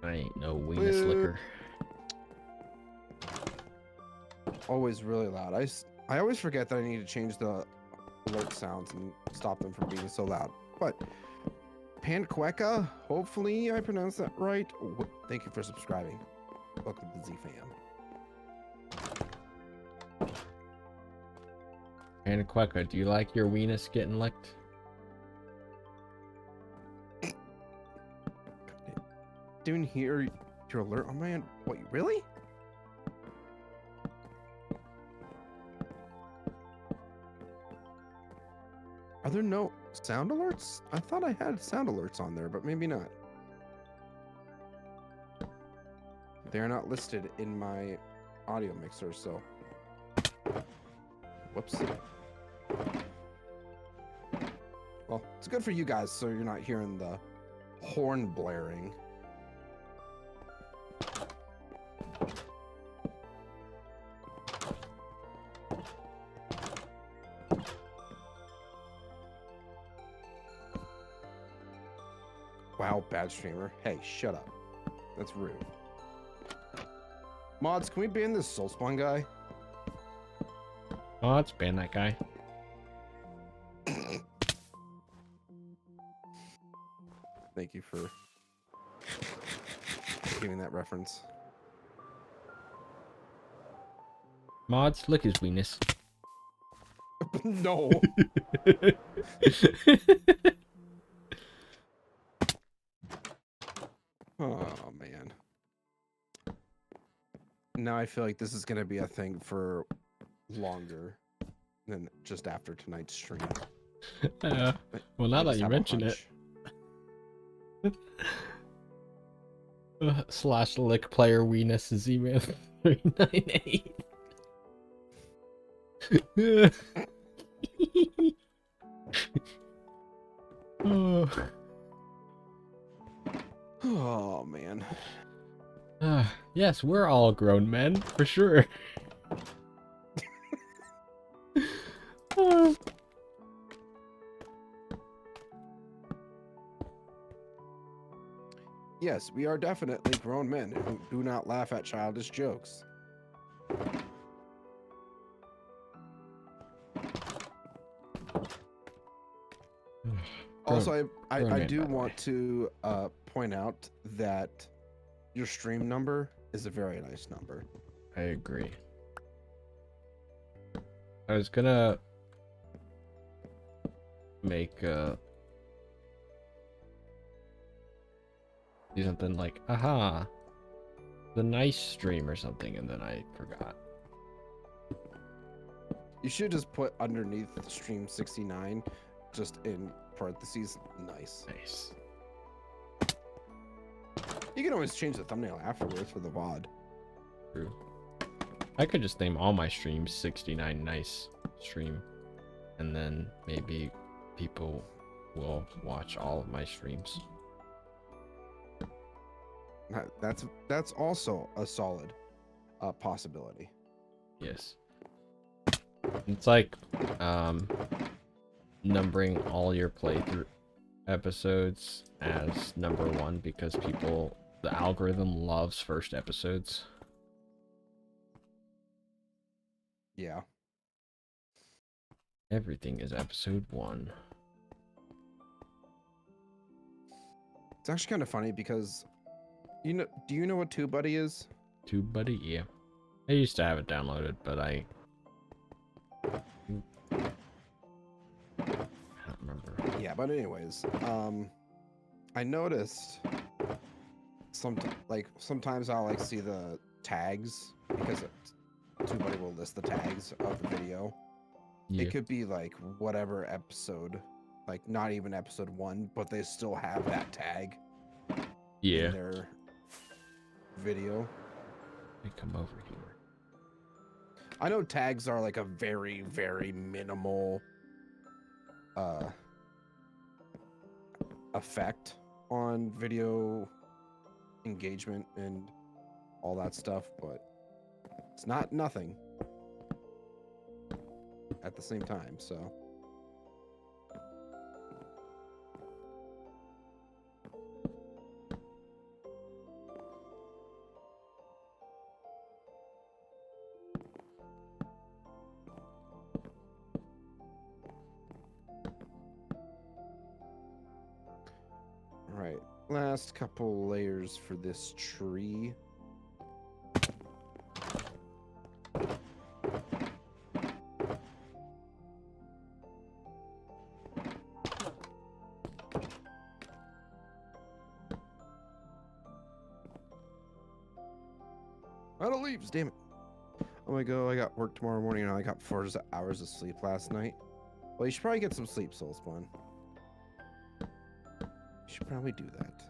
I ain't no weenus licker. Always really loud. I always forget that I need to change the alert sounds and stop them from being so loud. But Panqueca, hopefully I pronounced that right. Thank you for subscribing. Welcome to the Z fam. Panqueca, do you like your weenus getting licked? Didn't hear your alert on my end. What, really? Are there no sound alerts? I thought I had sound alerts on there, but maybe not. They are not listed in my audio mixer, so. Whoops. Well, it's good for you guys, so you're not hearing the horn blaring. Wow, bad streamer. Hey, shut up. That's rude. Mods, can we ban this Soulspawn guy? Oh, let's ban that guy. Thank you for giving that reference. Mods, lick his weenus. No. Oh, man. Now I feel like this is going to be a thing for longer than just after tonight's stream. Well, now that you mention it. Slash lick player weenus is email 398. Oh. Oh man. Yes, we're all grown men, for sure. Uh, Yes, we are definitely grown men who do not laugh at childish jokes. Also, grown I man, do by the way. want to point out that your stream number is a very nice number. I agree. I was gonna make do something like, aha, the nice stream or something, and then I forgot. You should just put underneath stream 69, just in parentheses, nice. Nice. You can always change the thumbnail afterwards for the VOD. True. I could just name all my streams 69 nice stream, and then maybe people will watch all of my streams. That's also a solid possibility. Yes. It's like numbering all your playthrough episodes as number 1 because the algorithm loves first episodes. Yeah. Everything is episode 1. It's actually kind of funny because do you know what TubeBuddy is? TubeBuddy, yeah. I used to have it downloaded, but I can't remember. Yeah, but anyways, I noticed sometimes I'll like see the tags because TubeBuddy will list the tags of the video. Yeah. It could be like whatever episode, like not even episode 1, but they still have that tag in their video. Let me come over here. I know tags are like a very, very minimal effect on video engagement and all that stuff, but it's not nothing at the same time, so. All right, last couple layers for this tree. Out of leaves, damn it. Oh my god, I got work tomorrow morning and I got 4 hours of sleep last night. Well, you should probably get some sleep, Soulspawn. You should probably do that.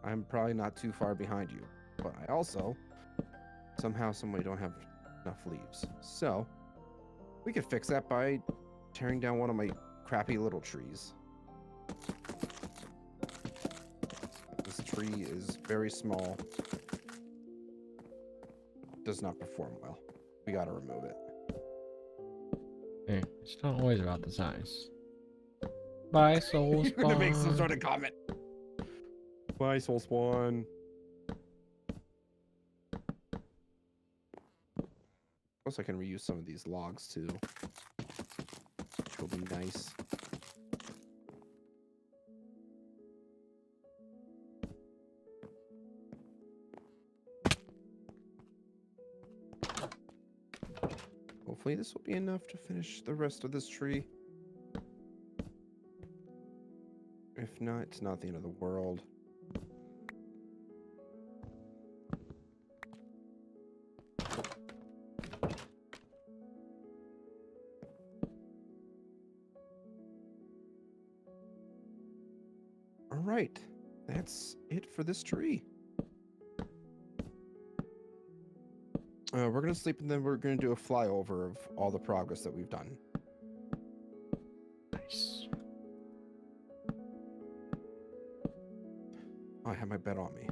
I'm probably not too far behind you, but I also somehow, someway don't have enough leaves. So, we could fix that by tearing down one of my crappy little trees. This tree is very small. Does not perform well. We gotta remove it. Hey, it's not always about the size. Bye, Soul You're gonna make some Spawn. sort of comment. Bye, Soulspawn. Plus, I can reuse some of these logs too, which will be nice. Hopefully this will be enough to finish the rest of this tree. If not, it's not the end of the world. All right, that's it for this tree. We're gonna sleep and then we're gonna do a flyover of all the progress that we've done. Nice. Oh, I have my my bed on me.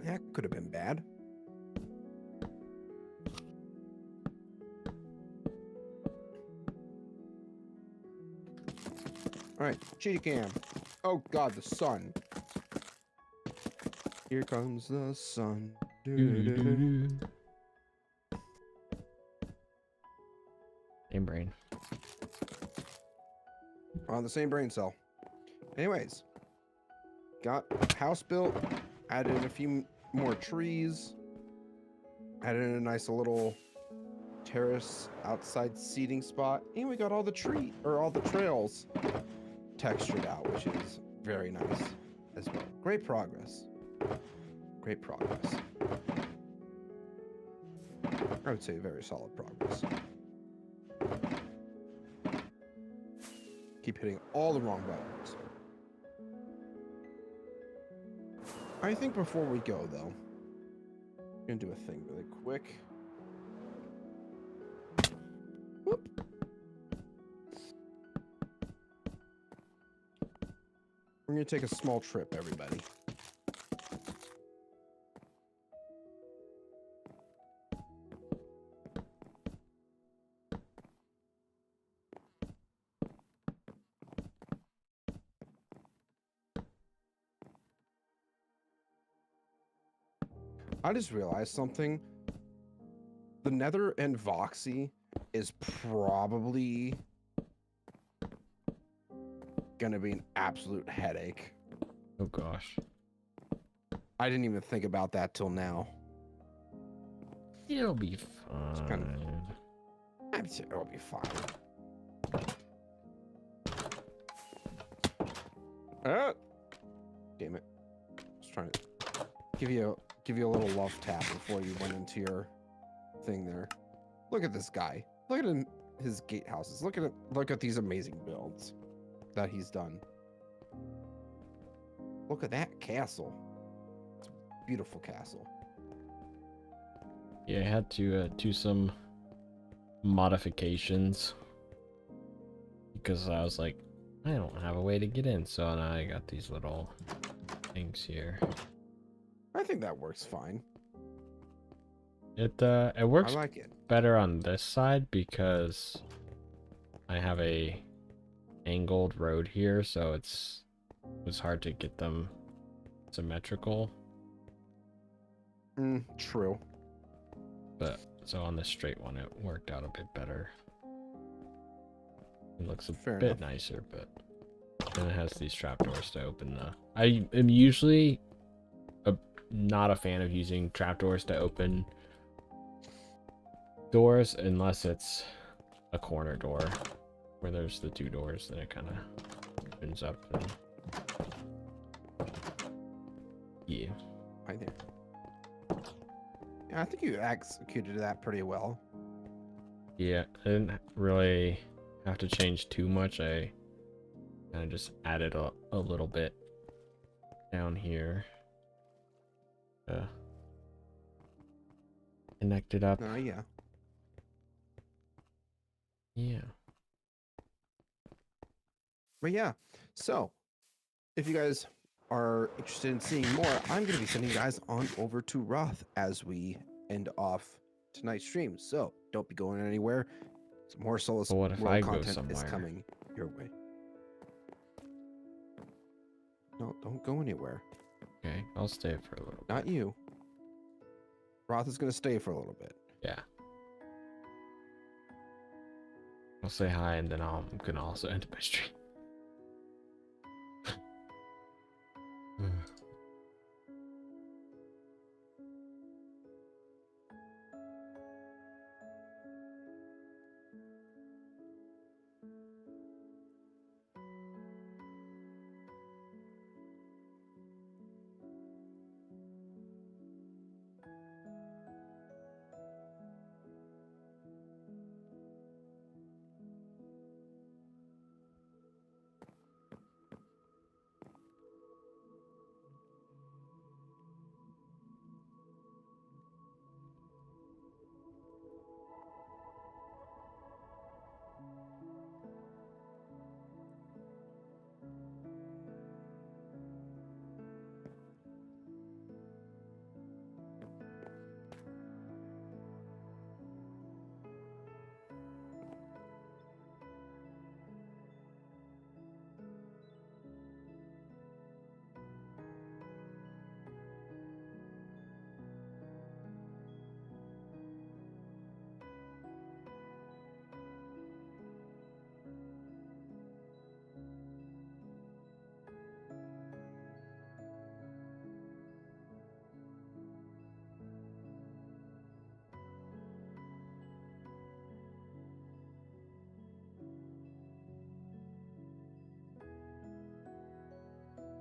That could have been bad. All right, cheetah cam. Oh God, the sun. Here comes the sun. Doo-doo-doo-doo. Same brain. On the same brain cell. Anyways, got house built, added in a few more trees, added in a nice little terrace outside seating spot, and we got all the trails textured out, which is very nice as well. Great progress. Great progress. I would say very solid progress. Keep hitting all the wrong buttons. I think before we go, though, I'm gonna do a thing really quick. Whoop. We're gonna take a small trip, everybody. I just realized something. The Nether and Voxy is probably gonna be an absolute headache. Oh gosh. I didn't even think about that till now. It'll be fine. I'm sure it'll be fine. Damn it. I was trying to give you a little love tap before you went into your thing there. Look at this guy. Look at him, his gatehouses. Look at these amazing builds that he's done. Look at that castle. It's a beautiful castle. Yeah, I had to do some modifications because I was like, I don't have a way to get in, so now I got these little things here. I think that works fine. It works I like it. better on this side because I have a angled road here, so it's hard to get them symmetrical. True. But so on the straight one, it worked out a bit better. It looks a Fair bit enough. nicer, but then it has these trapdoors to open. I am usually not a fan of using trapdoors to open doors unless it's a corner door where there's the two doors, then it kind of opens up. And... yeah. Right there. Yeah, I think you executed that pretty well. Yeah, I didn't really have to change too much. I kind of just added a little bit down here. Connect it up. Yeah. Yeah. But yeah, so if you guys are interested in seeing more, I'm going to be sending you guys on over to Roth as we end off tonight's stream. So don't be going anywhere. Some more Soulless But what if World I go content is somewhere? coming your way. No, don't go anywhere. Okay, I'll stay for a little bit. Not you. Roth is going to stay for a little bit. Yeah. I'll say hi and then I'm gonna also end my stream.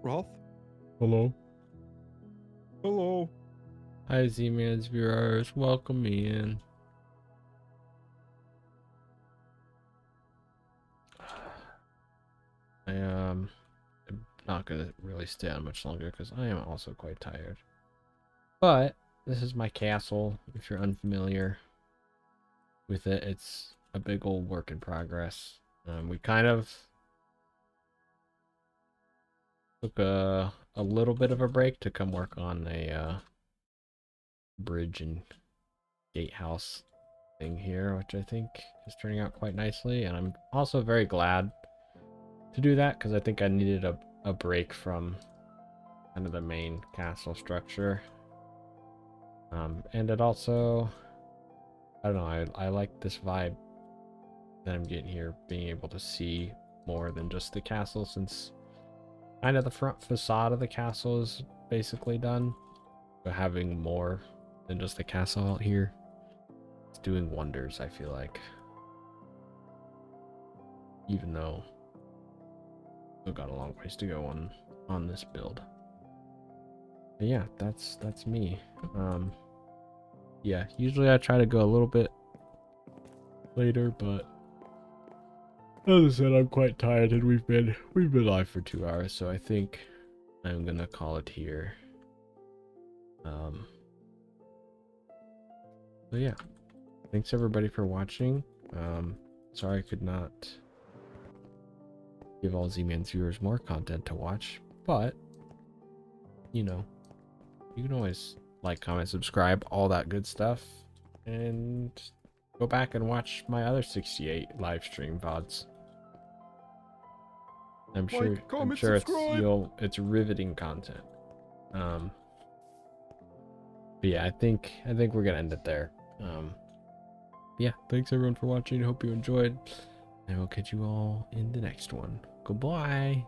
Roth? Hello. Hello. Hi, Z-Man's viewers. Welcome in. I'm not gonna really stay on much longer because I am also quite tired. But this is my castle. If you're unfamiliar with it, it's a big old work in progress. We kind of took a little bit of a break to come work on a bridge and gatehouse thing here, which I think is turning out quite nicely. And I'm also very glad to do that because I think I needed a break from kind of the main castle structure. And it also, I don't know, I like this vibe that I'm getting here, being able to see more than just the castle, since kind of the front facade of the castle is basically done. But having more than just the castle out here, it's doing wonders, I feel like. Even though still got a long ways to go on this build. But yeah, that's me. Yeah, usually I try to go a little bit later, but as I said, I'm quite tired and we've been live for 2 hours, so I think I'm gonna call it here. So yeah, thanks everybody for watching. Sorry I could not give all Z-Man's viewers more content to watch, but you know, you can always like, comment, subscribe, all that good stuff, and go back and watch my other 68 live stream VODs. I'm sure Subscribe. it's riveting content. But yeah, I think we're gonna end it there. Yeah, thanks everyone for watching. Hope you enjoyed, and we'll catch you all in the next one. Goodbye.